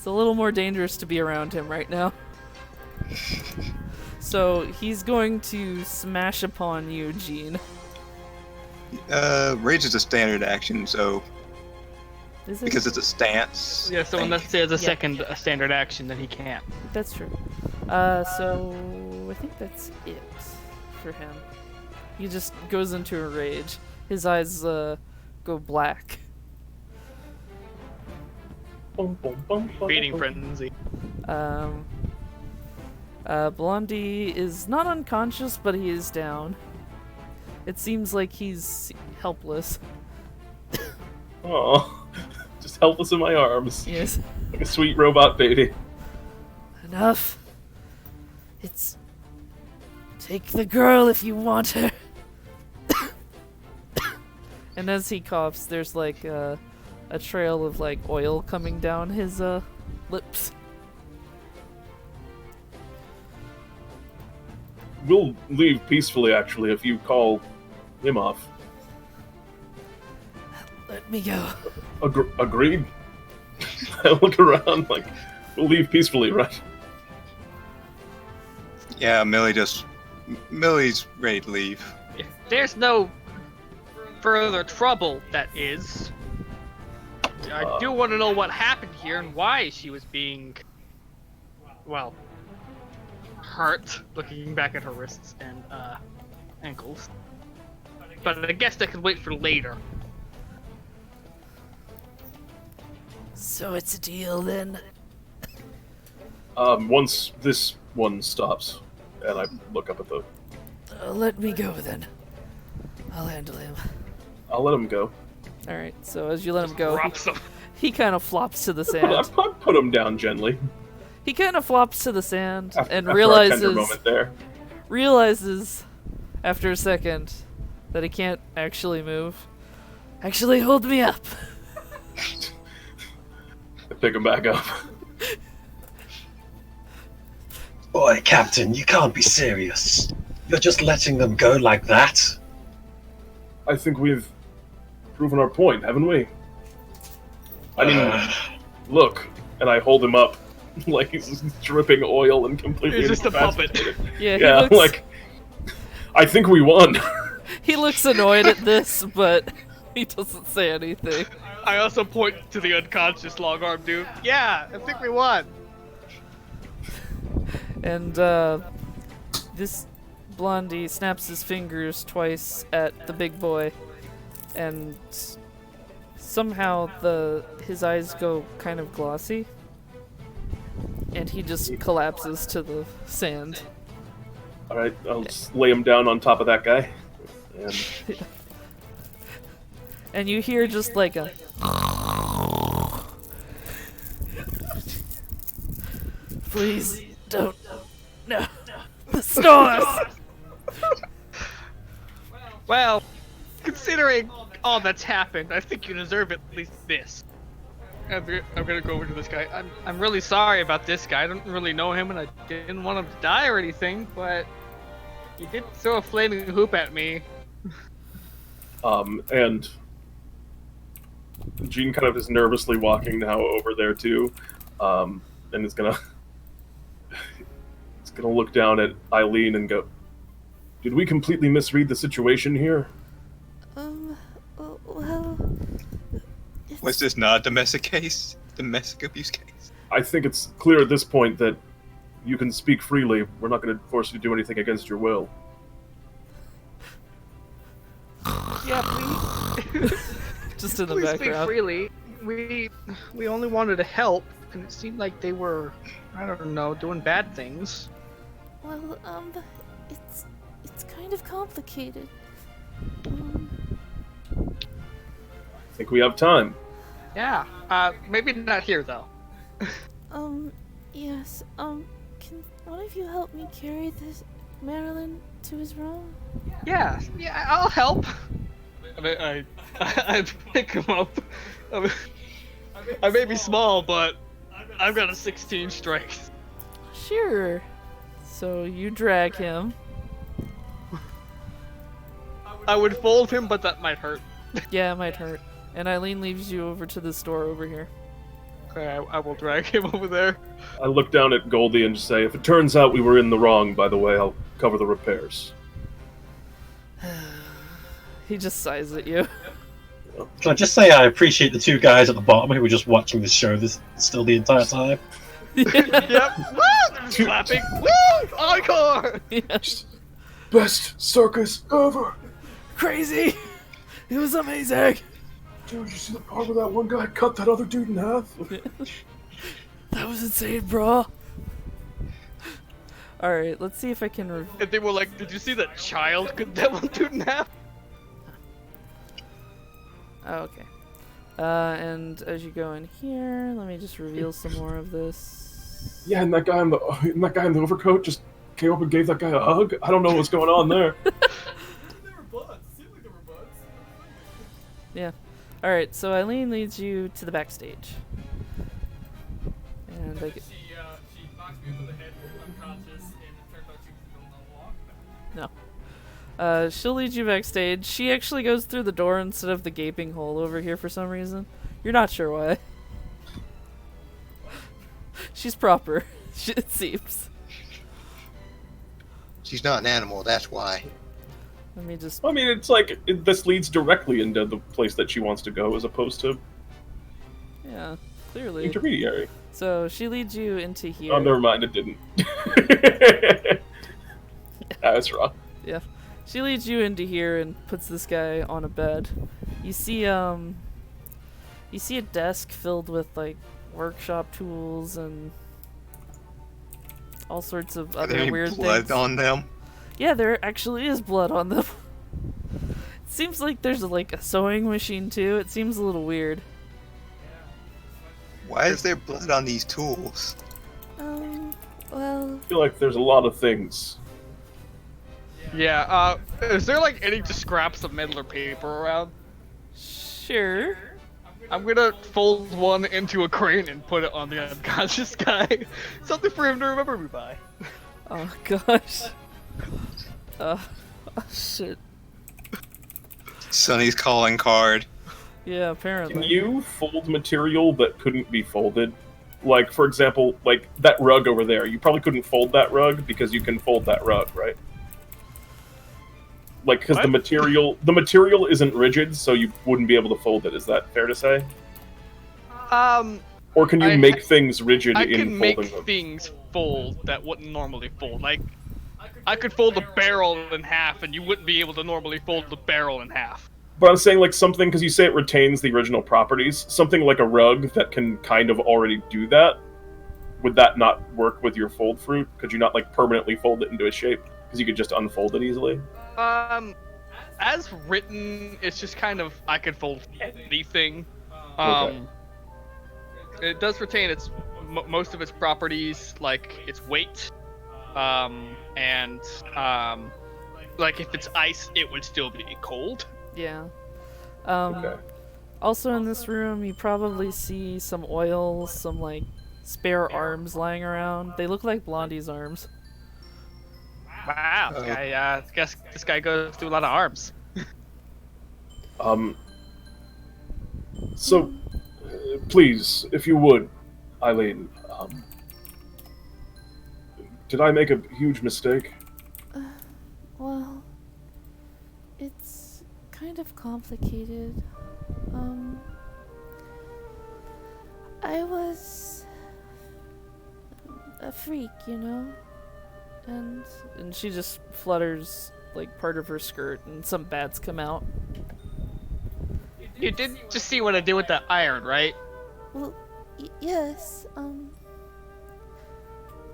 little more dangerous to be around him right now. So he's going to smash upon you, Jean. Rage is a standard action, so Is it? because it's a stance. Yeah, so thing. unless there's a Yeah. second standard action, then he can't. That's true. So I think that's it for him. He just goes into a rage. His eyes go black. Feeding frenzy. Blondie is not unconscious, but he is down. It seems like he's helpless. Oh, just helpless in my arms, Yes. like a sweet robot baby. Enough. It's... Take the girl if you want her. And as he coughs, there's like a trail of like oil coming down his lips. We'll leave peacefully, actually, if you call him off. Let me go. Agreed. I look around like, we'll leave peacefully, right? Yeah, Millie's ready to leave. If there's no further trouble, that is. I do want to know what happened here and why she was being, well, hurt. Looking back at her wrists and ankles. But I guess that could wait for later. So it's a deal then. Once this one stops, and I look up at the... Let me go then. I'll handle him. I'll let him go. Alright, so as you let him go, Drops them. he kind of flops to the I sand. put him down gently. He kind of flops to the sand and After our tender realizes moment there. after a second that he can't actually move. Actually, hold me up. I pick him back up. Boy, Captain, you can't be serious. You're just letting them go like that? I think we've proven our point, haven't we? I mean, look, and I hold him up like he's dripping oil and completely He's just a puppet. incapacitated. Yeah, he Yeah, looks, like, I think we won. he looks annoyed at this, but he doesn't say anything. I also point to the unconscious long arm dude. Yeah, I think we won. And this Blondie snaps his fingers twice at the big boy, and somehow his eyes go kind of glossy, and he just collapses to the sand. Alright, I'll just lay him down on top of that guy. And And you hear just like a please don't no the stars. Well, considering all that's happened, I think you deserve at least this. I'm gonna go over to this guy. I'm really sorry about this guy. I don't really know him, and I didn't want him to die or anything, but he did throw a flaming hoop at me. and Jean kind of is nervously walking now over there too, and is gonna look down at Eileen and go, "Did we completely misread the situation here?" Well, Was this not a domestic case? Domestic abuse case? I think it's clear at this point that you can speak freely. We're not going to force you to do anything against your will. Yeah, please. just in the Please speak background. freely. We only wanted to help, and it seemed like they were, I don't know, doing bad things. Well, it's kind of complicated. I think we have time. Yeah. Maybe not here though. Yes, can one of you help me carry this Marilyn to his room? Yeah, I'll help. I pick him up. I may be small, but I've got a 16 strength. Sure. So you drag him. I would fold him, but that might hurt. Yeah, it might hurt. And Eileen leaves you over to the store over here. Okay, I will drag him over there. I look down at Goldie and say, "If it turns out we were in the wrong, by the way, I'll cover the repairs." He just sighs at you. Can I just say I appreciate the two guys at the bottom who were just watching this show still the entire time? Yep. Woo! They're just clapping. Woo! Encore! Best circus ever! Crazy! It was amazing! Dude, you see the part where that one guy cut that other dude in half? That was insane, bro. Alright, let's see if I can And they were like, "Did you see that child cut that one dude in half?" Oh, okay. And as you go in here, let me just reveal some more of this. Yeah, and that guy in the overcoat just came up and gave that guy a hug. I don't know what's going on there. Yeah. Alright, so Eileen leads you to the backstage. And I get... She knocks me over the head, unconscious, and it turns out she was walk. No. She'll lead you backstage. She actually goes through the door instead of the gaping hole over here for some reason. You're not sure why. She's proper, it seems. She's not an animal, that's why. Let me just... I mean, it's like, this leads directly into the place that she wants to go, as opposed to Yeah, clearly. intermediary. So she leads you into here. Oh, never mind, it didn't. That's wrong. Yeah. She leads you into here and puts this guy on a bed. You see a desk filled with like workshop tools and all sorts of Are there other any weird blood things. on them? Yeah, there actually is blood on them. It seems like there's like a sewing machine too. It seems a little weird. Why is there blood on these tools? Well, I feel like there's a lot of things. Yeah, is there like any just scraps of metal or paper around? Sure. I'm gonna fold one into a crane and put it on the unconscious guy. Something for him to remember me by. Oh gosh. Oh shit. Sonny's calling card. Yeah, apparently. Can you fold material that couldn't be folded? Like, for example, like that rug over there. You probably couldn't fold that rug because you can fold that rug, right? Like, because the material isn't rigid, so you wouldn't be able to fold it. Is that fair to say? Or can you make things rigid I in can make folding them? things fold that wouldn't normally fold. Like, I could fold a barrel in half, and you wouldn't be able to normally fold the barrel in half. But I'm saying like something, because you say it retains the original properties, something like a rug that can kind of already do that. Would that not work with your fold fruit? Could you not like permanently fold it into a shape? Because you could just unfold it easily? As written, it's just kind of, I could fold anything. Okay. It does retain its most of its properties, like its weight, and like if it's ice, it would still be cold. Yeah. Okay. Also in this room, you probably see some oil, some like spare arms lying around. They look like Blondie's arms. Wow, I guess this guy goes through a lot of arms. So, please, if you would, Eileen, did I make a huge mistake? Well, it's kind of complicated. I was a freak, you know? And she just flutters like part of her skirt and some bats come out. You did just see what I did with that iron, right? Well, yes,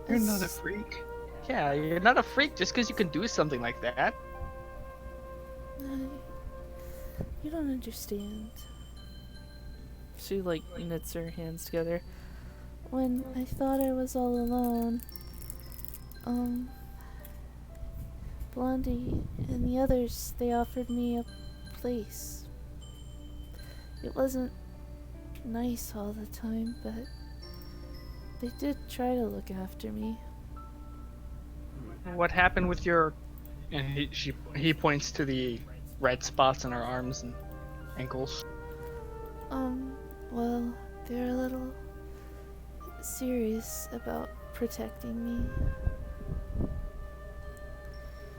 You're not a freak. Yeah, you're not a freak just because you can do something like that. You don't understand. She like knits her hands together. When I thought I was all alone, Blondie and the others, they offered me a place. It wasn't nice all the time, but they did try to look after me. What happened with your? And he points to the red spots on her arms and ankles. Well, they're a little serious about protecting me.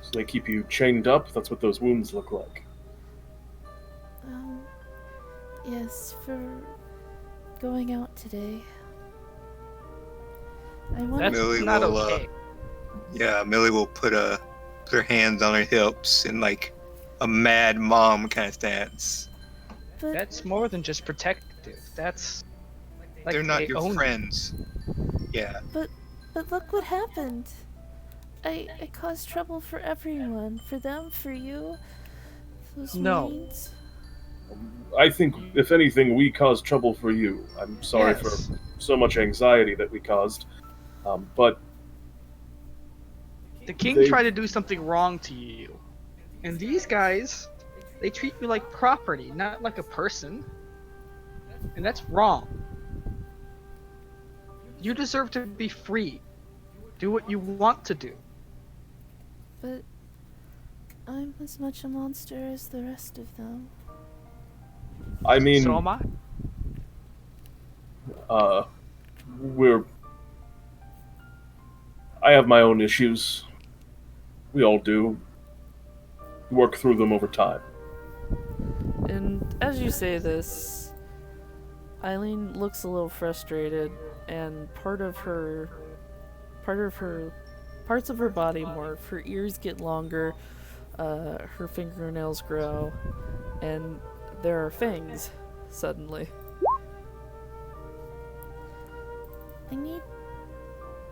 So they keep you chained up? That's what those wounds look like. Yes, for going out today. I wanted That's Millie not will, okay. Yeah, Millie will put her hands on her hips in like a mad mom kind of stance. but That's more than just protective. That's like They're not they your own you. friends. Yeah. But look what happened. I caused trouble for everyone. For them, for you. Those No. Marines. I think, if anything, we caused trouble for you. I'm sorry Yes. for so much anxiety that we caused. But The king They- tried to do something wrong to you. And these guys, they treat you like property, not like a person. And that's wrong. You deserve to be free. Do what you want to do. But I'm as much a monster as the rest of them. I mean, So am I. I have my own issues. We all do. Work through them over time. And as you say this, Eileen looks a little frustrated, and parts of her body morph. Her ears get longer, her fingernails grow, and there are fangs suddenly.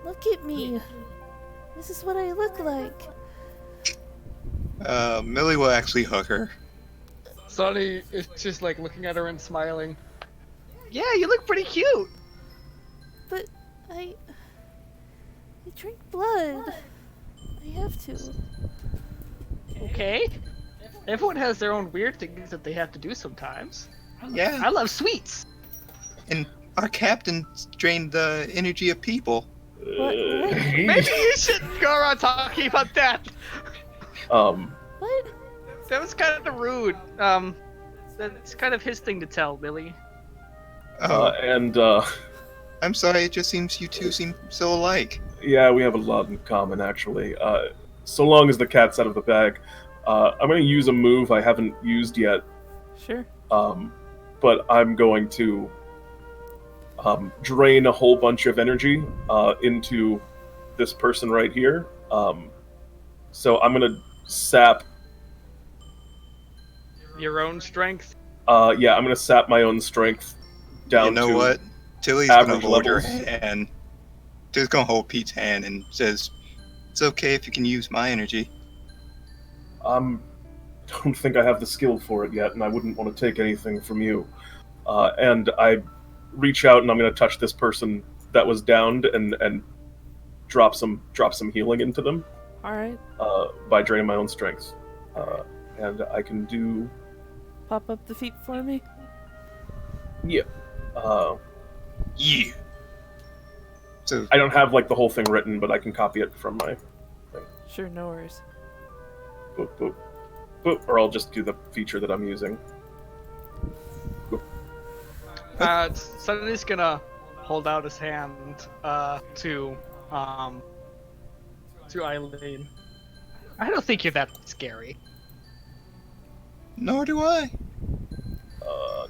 Look at me. This is what I look like. Millie will actually hug her. Sonny is just like looking at her and smiling. Yeah, you look pretty cute. But I drink blood. I have to. Okay. Everyone has their own weird things that they have to do sometimes. Yeah. I love sweets. And our captain drained the energy of people. What? Maybe you shouldn't go around talking about that. What? That was kind of rude. That's kind of his thing to tell, Billy. Oh, and I'm sorry. It just seems you two seem so alike. yeah, we have a lot in common, actually. So long as the cat's out of the bag, I'm going to use a move I haven't used yet. Sure. But I'm going to drain a whole bunch of energy into this person right here. So I'm going to sap. Your own strength. Yeah, I'm going to sap my own strength down You know to what? Tilly's gonna average hold her levels. hand. Tilly's gonna hold Pete's hand and says, "It's okay if you can use my energy." Don't think I have the skill for it yet, and I wouldn't want to take anything from you. And I reach out, and I'm going to touch this person that was downed, and drop some healing into them. All right. By draining my own strength, and I can do. Pop up the feet for me. Yeah. Yeah. So I don't have like the whole thing written, but I can copy it from my thing. Sure, no worries. Boop, boop, boop, or I'll just do the feature that I'm using. Sonny's gonna hold out his hand to Eileen. I don't think you're that scary. nor do I.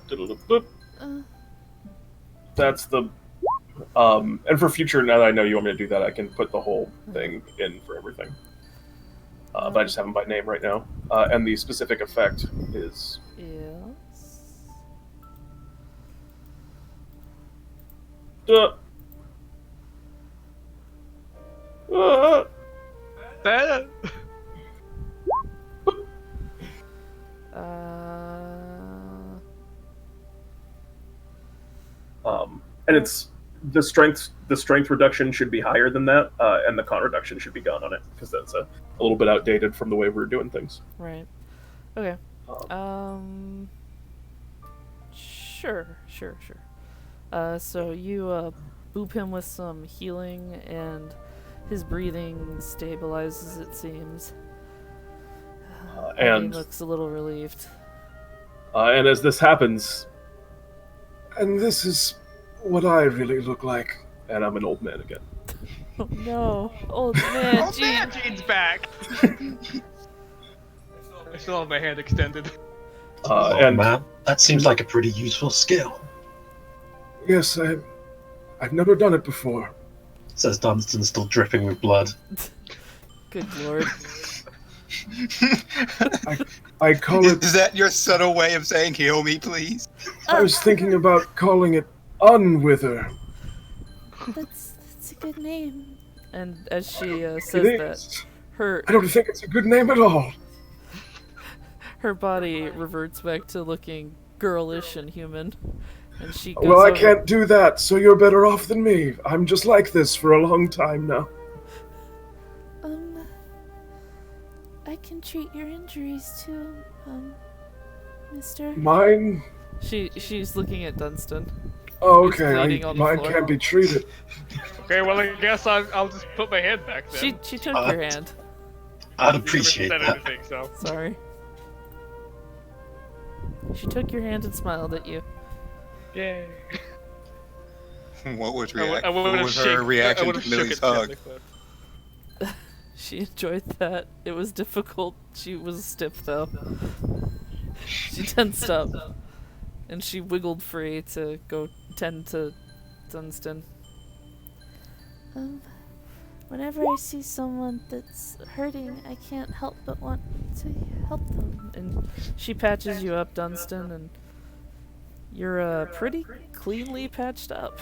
Diddle-boop. Uh, That's the. And for future, now that I know you want me to do that, I can put the whole thing in for everything. But I just have them by name right now. And the specific effect is. Yes. That And it's the strength reduction should be higher than that, and the con reduction should be gone on it because that's a little bit outdated from the way we're doing things. Right. Okay. Sure. So you boop him with some healing, and his breathing stabilizes, it seems. And he looks a little relieved. and as this happens, and this is what I really look like, and I'm an old man again. Oh no, old man, Gene. Gene's back. I still have my hand extended. And man, that seems like a pretty useful skill, yes, I've never done it before. says Dunstan, still dripping with blood. Good lord. I call it. Is that your subtle way of saying "heal me, please"? I was thinking about calling it Unwither. that's a good name. And as she says It that, is. her I don't think it's a good name at all. her body reverts back to looking girlish and human, and she goes Well, I over- can't do that, so you're better off than me. I'm just like this for a long time now. I can treat your injuries too, mister. Mine? She's looking at Dunstan. Oh, He's okay, bleeding on the mine floor. can't be treated. Okay, well I guess I'll just put my hand back then. She took your hand. I'd You never appreciate said that. anything, so. Sorry. She took your hand and smiled at you. Yay. What was, I what would've was her shake- I reaction would've to shook Millie's it hug? gently, but- She enjoyed that. It was difficult. She was stiff though. She tensed up. And she wiggled free to go tend to Dunstan. Whenever I see someone that's hurting, I can't help but want to help them. And she patches you up, Dunstan, and you're pretty cleanly patched up.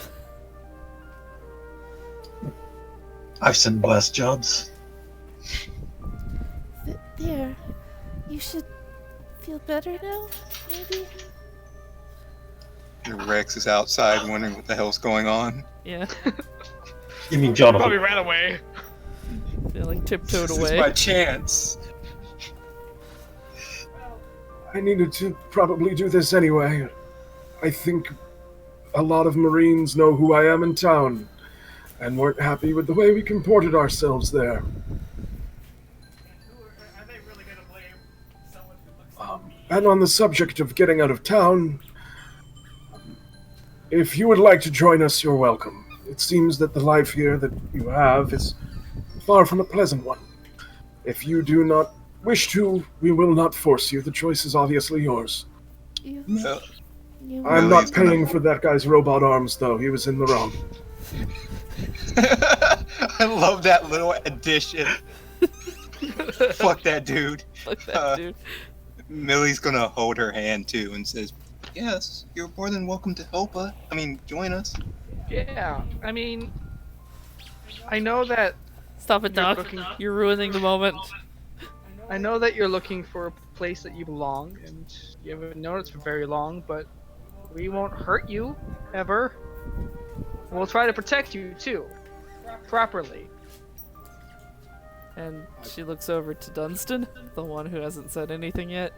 I've seen worse jobs. There, you should feel better now, maybe? Rex is outside wondering what the hell's going on. Yeah. You mean Probably Jonathan? ran away. They like tiptoed This away. is my chance. I needed to probably do this anyway. I think a lot of Marines know who I am in town. and weren't happy with the way we comported ourselves there. Are they really gonna blame someone who looks like me? And on the subject of getting out of town, if you would like to join us, you're welcome. It seems that the life here that you have is far from a pleasant one. If you do not wish to, we will not force you. The choice is obviously yours. You, No. you I'm Millie's not gonna- paying for that guy's robot arms, though. He was in the wrong. I love that little addition. Fuck that dude. Fuck that dude. Millie's gonna hold her hand too and says, "Yes, you're more than welcome to help us. Join us." Yeah, I mean, I know that Stop it, You're Doc. looking- You're ruining the moment. you're looking for a place that you belong, and you haven't known it for very long, but we won't hurt you ever. And we'll try to protect you too, properly. And she looks over to Dunstan, the one who hasn't said anything yet.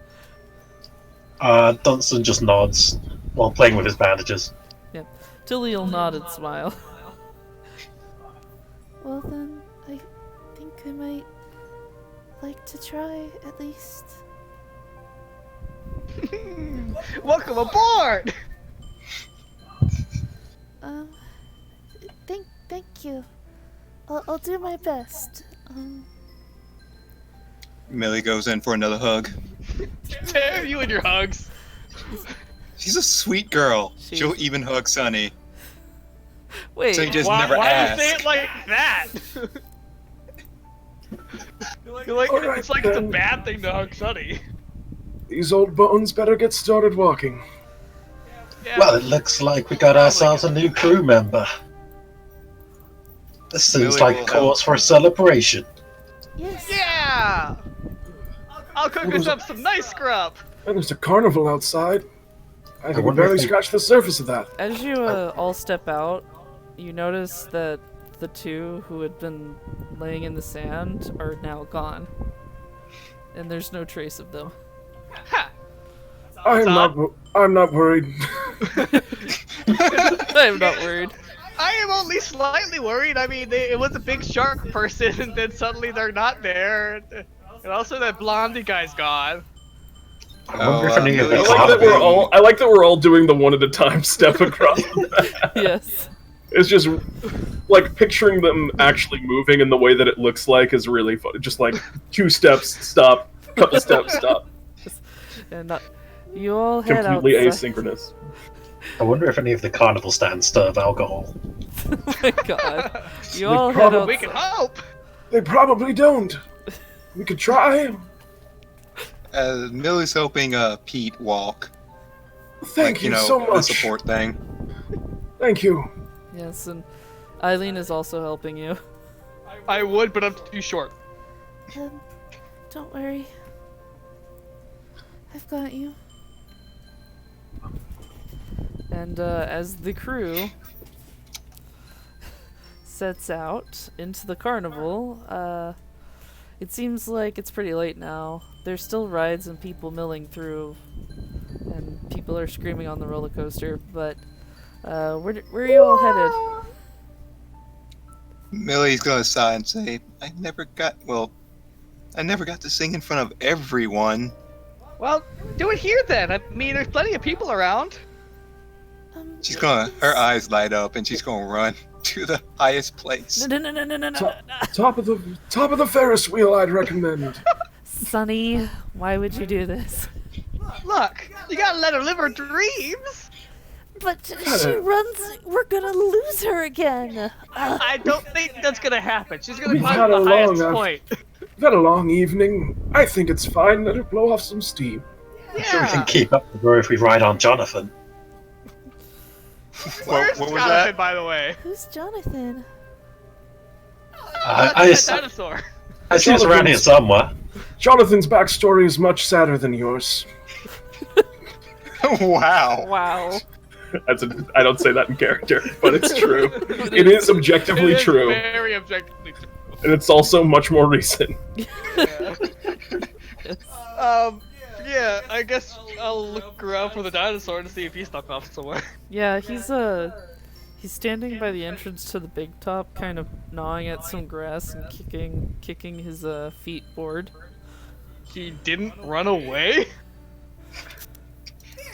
Dunstan just nods while playing with his bandages. Tilly will nod and smile. Well then, I think I might like to try at least. Welcome aboard! Um, thank you. I'll do my best. Millie goes in for another hug. Damn you and your hugs. She's a sweet girl. She She'll is. even hug Sunny. Wait, So you just Why, never why ask. do you say it like that? You're like, Alright, it's like it's a then. bad thing to hug Sunny. These old bones better get started walking. Yeah. Well, it looks like we got ourselves a new crew member. This seems Millie like a will cause for a celebration. Yes. Yeah! I'll cook us up some nice grub. And there's a carnival outside. I think we wonder if barely they- scratched the surface of that. as you all step out, you notice that the two who had been laying in the sand are now gone. And there's no trace of them. Ha! I'm not worried. I'm not worried. I am only slightly worried. I mean, it was a big shark person, and then suddenly they're not there. And also that blondie guy's gone. I wonder if any of Millie- the I like that we're all doing the one at a time step across. Yes. It's just like picturing them actually moving in the way that it looks like is really fun. Just like 2 steps, stop, couple steps, stop. And you all head Completely outside. asynchronous. I wonder if any of the carnival stands serve alcohol. Oh my god. You They all head probably- outside. We can hope. They probably don't. We could try. Millie's helping Pete walk. Thank like, you know, so the much. support thing. Thank you. Yes, and Eileen is also helping you. I would, but I'm too short. Don't worry. I've got you. And as the crew sets out into the carnival, it seems like it's pretty late now. There's still rides and people milling through, and people are screaming on the roller coaster. But where are you all headed? Millie's gonna sigh and say, I never got to sing in front of everyone. Well, do it here then. I mean, there's plenty of people around. Her eyes light up and she's gonna run to the highest place. No. Top of the Ferris wheel, I'd recommend. Sonny, why would you do this? Look, you gotta let her live her dreams. But she runs. We're gonna lose her again. I don't think that's gonna happen. She's gonna We've climb had the a highest long point. We've had a long evening. I think it's fine. Let her blow off some steam. I'm sure we Yeah. can keep up with her if we ride on Jonathan. Where's what was Jonathan, that? by the way? Who's Jonathan? I That's that dinosaur. see it's around here somewhere. Jonathan's backstory is much sadder than yours. Wow. Wow. I don't say that in character, but it's true. It is objectively It is true, very objectively true. and it's also much more recent. Yeah, I guess I'll look around for the dinosaur to see if he's stuck off somewhere. Yeah, he's He's standing by the entrance to the big top, kind of gnawing at some grass and kicking his feet board. He didn't run away?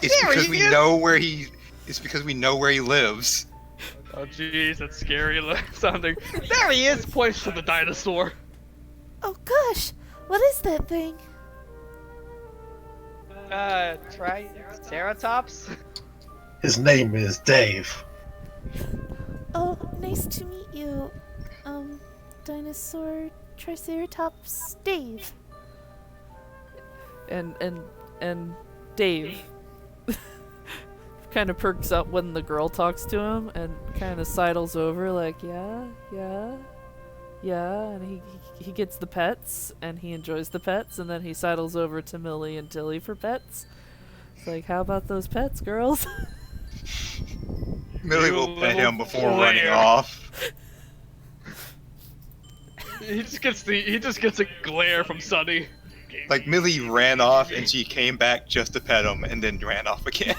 It's There because he we is! know where he. It's because we know where he lives. Oh jeez, that's scary sounding. There he is, points to the dinosaur. Oh gosh, what is that thing? Triceratops? His name is Dave. Oh, nice to meet you. Dinosaur Triceratops Dave. And Dave kind of perks up when the girl talks to him and kind of sidles over like, yeah, and he gets the pets and he enjoys the pets, and then he sidles over to Millie and Tilly for pets. It's like, how about those pets, girls? Millie You will pet him little before running player. off. He just gets a glare from Sunny. Like Millie ran off and she came back just to pet him and then ran off again.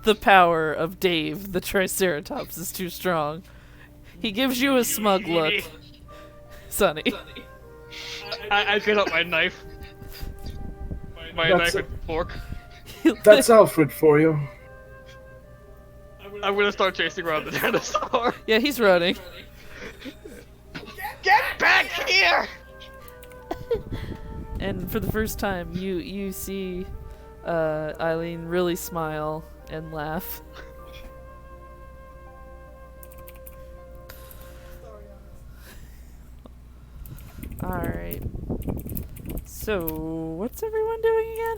The power of Dave, the Triceratops, is too strong. He gives you a smug look, Sonny. I pick up my knife. My That's knife and fork. That's Alfred for you. I'm gonna start chasing around the dinosaur. Yeah, he's running. Get back here! And for the first time, you see Eileen really smile and laugh. Alright. So, what's everyone doing again?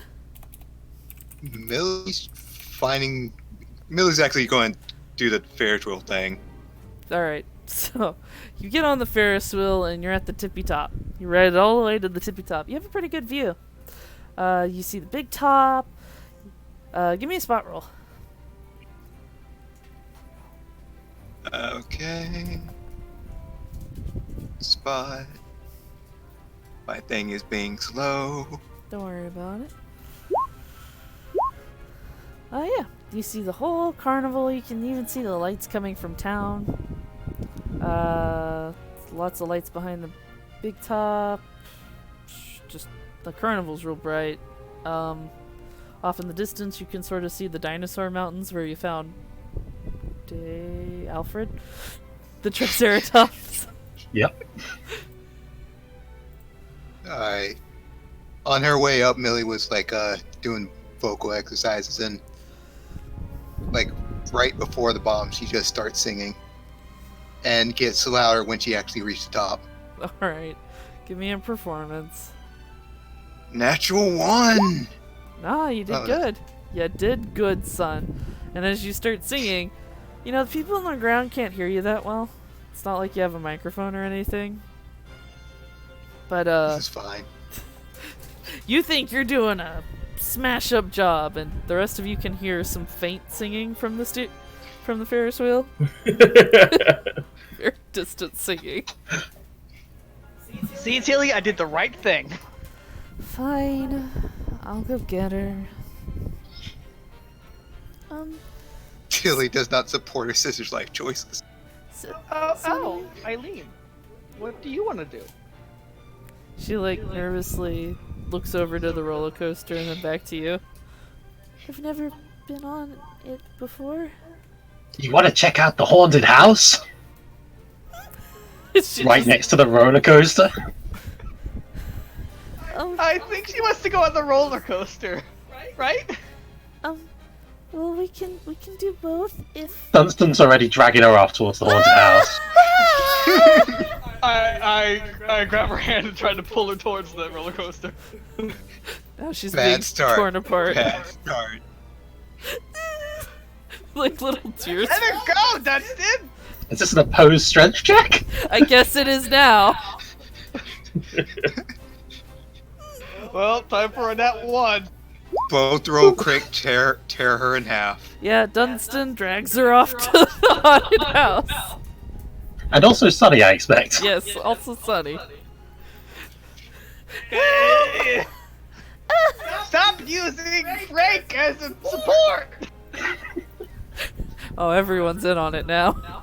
Millie's actually going to do the Ferris wheel thing. Alright, so you get on the Ferris wheel and you're at the tippy top. You ride it all the way to the tippy top. You have a pretty good view. You see the big top. Give me a spot roll. Okay. Spot. My thing is being slow. Don't worry about it. Oh yeah, you see the whole carnival. You can even see the lights coming from town. Lots of lights behind the big top. Just the carnival's real bright. Off in the distance, you can sort of see the dinosaur mountains where you found Alfred, the Triceratops. Yep. Alright. On her way up, Millie was like doing vocal exercises, and like right before the bomb, she just starts singing and gets louder when she actually reaches the top. All right, give me a performance. Natural one. Nah, you did good. You did good, son. And as you start singing, you know, the people on the ground can't hear you that well. It's not like you have a microphone or anything. But This is fine. you think you're doing a smash-up job, and the rest of you can hear some faint singing from the Ferris wheel. Very distant singing. See, Tilly, I did the right thing. Fine, I'll go get her. Tilly does not support her sister's life choices. Oh, Eileen, what do you want to do? She like nervously looks over to the roller coaster and then back to you. I've never been on it before. You want to check out the haunted house? She Right just- next to the roller coaster? I think she wants to go on the roller coaster, right? Well, we can do both if. Dunstan's already dragging her off towards the haunted house. I grab her hand and try to pull her towards the roller coaster. Now she's Bad being start. torn apart. Bad start. Like little tears. Let her go, Dunstan! Is this an opposed strength check? I guess it is now. Well, time for a nat 1. Both roll crit, tear her in half. Yeah, Dunstan drags her off to the haunted house. And also Sunny, I expect. Yes, also Sunny. Stop using Frank as a support! Oh, everyone's in on it now.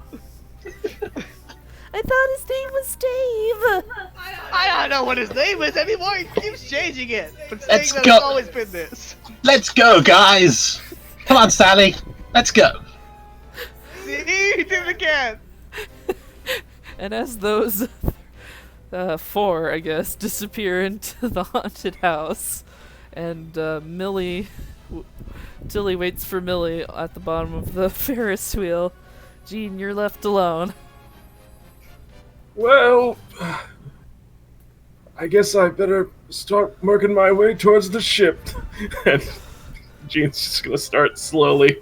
I thought his name was Dave. I don't know what his name is anymore. He keeps changing it, but saying Let's that go. it's always been this. Let's go, guys! Come on, Sally. Let's go. See, he did it again. And as those 4, I guess, disappear into the haunted house, and Tilly waits for Millie at the bottom of the Ferris wheel. Jean, you're left alone. Well, I guess I better start working my way towards the ship. And Gene's just gonna start slowly,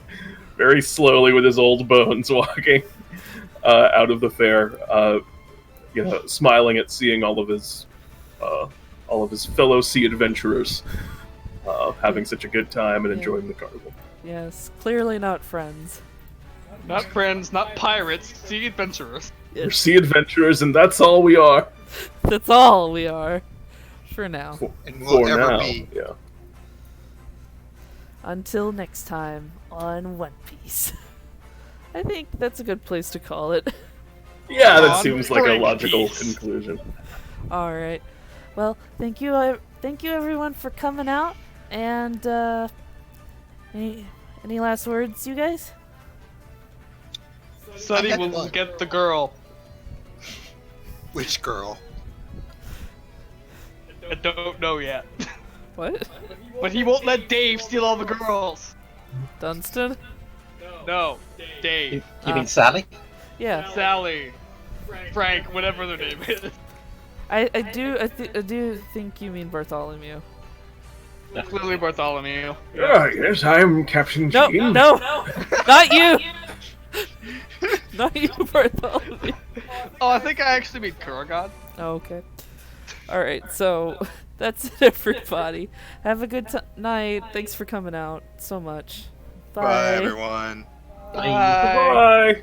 very slowly, with his old bones, walking out of the fair. Smiling at seeing all of his fellow sea adventurers having such a good time and enjoying the carnival. Yes, clearly not friends. Not friends, not pirates, sea adventurers. We're sea adventurers, and that's all we are. That's all we are. For now. And we'll For ever now, be. yeah. Until next time on One Piece. I think that's a good place to call it. Yeah, that On seems like a One logical Piece. conclusion. All right. Well, thank you everyone for coming out. And any last words, you guys? Sunny had will fun. get the girl. Which girl? I don't know yet. What? But he won't let Dave steal all the girls. Dunstan? No, Dave, You mean Sally? Yeah. Sally, Frank, whatever their name is. I do think you mean Bartholomew. Clearly Bartholomew. Yes, I'm Captain No, Gene. no, not you. Not you, Bartholomew. Oh, I think I actually mean Kuragad. Oh, okay. All right, so that's it, everybody. Have a good night. Thanks for coming out so much. Bye everyone. Bye. Bye.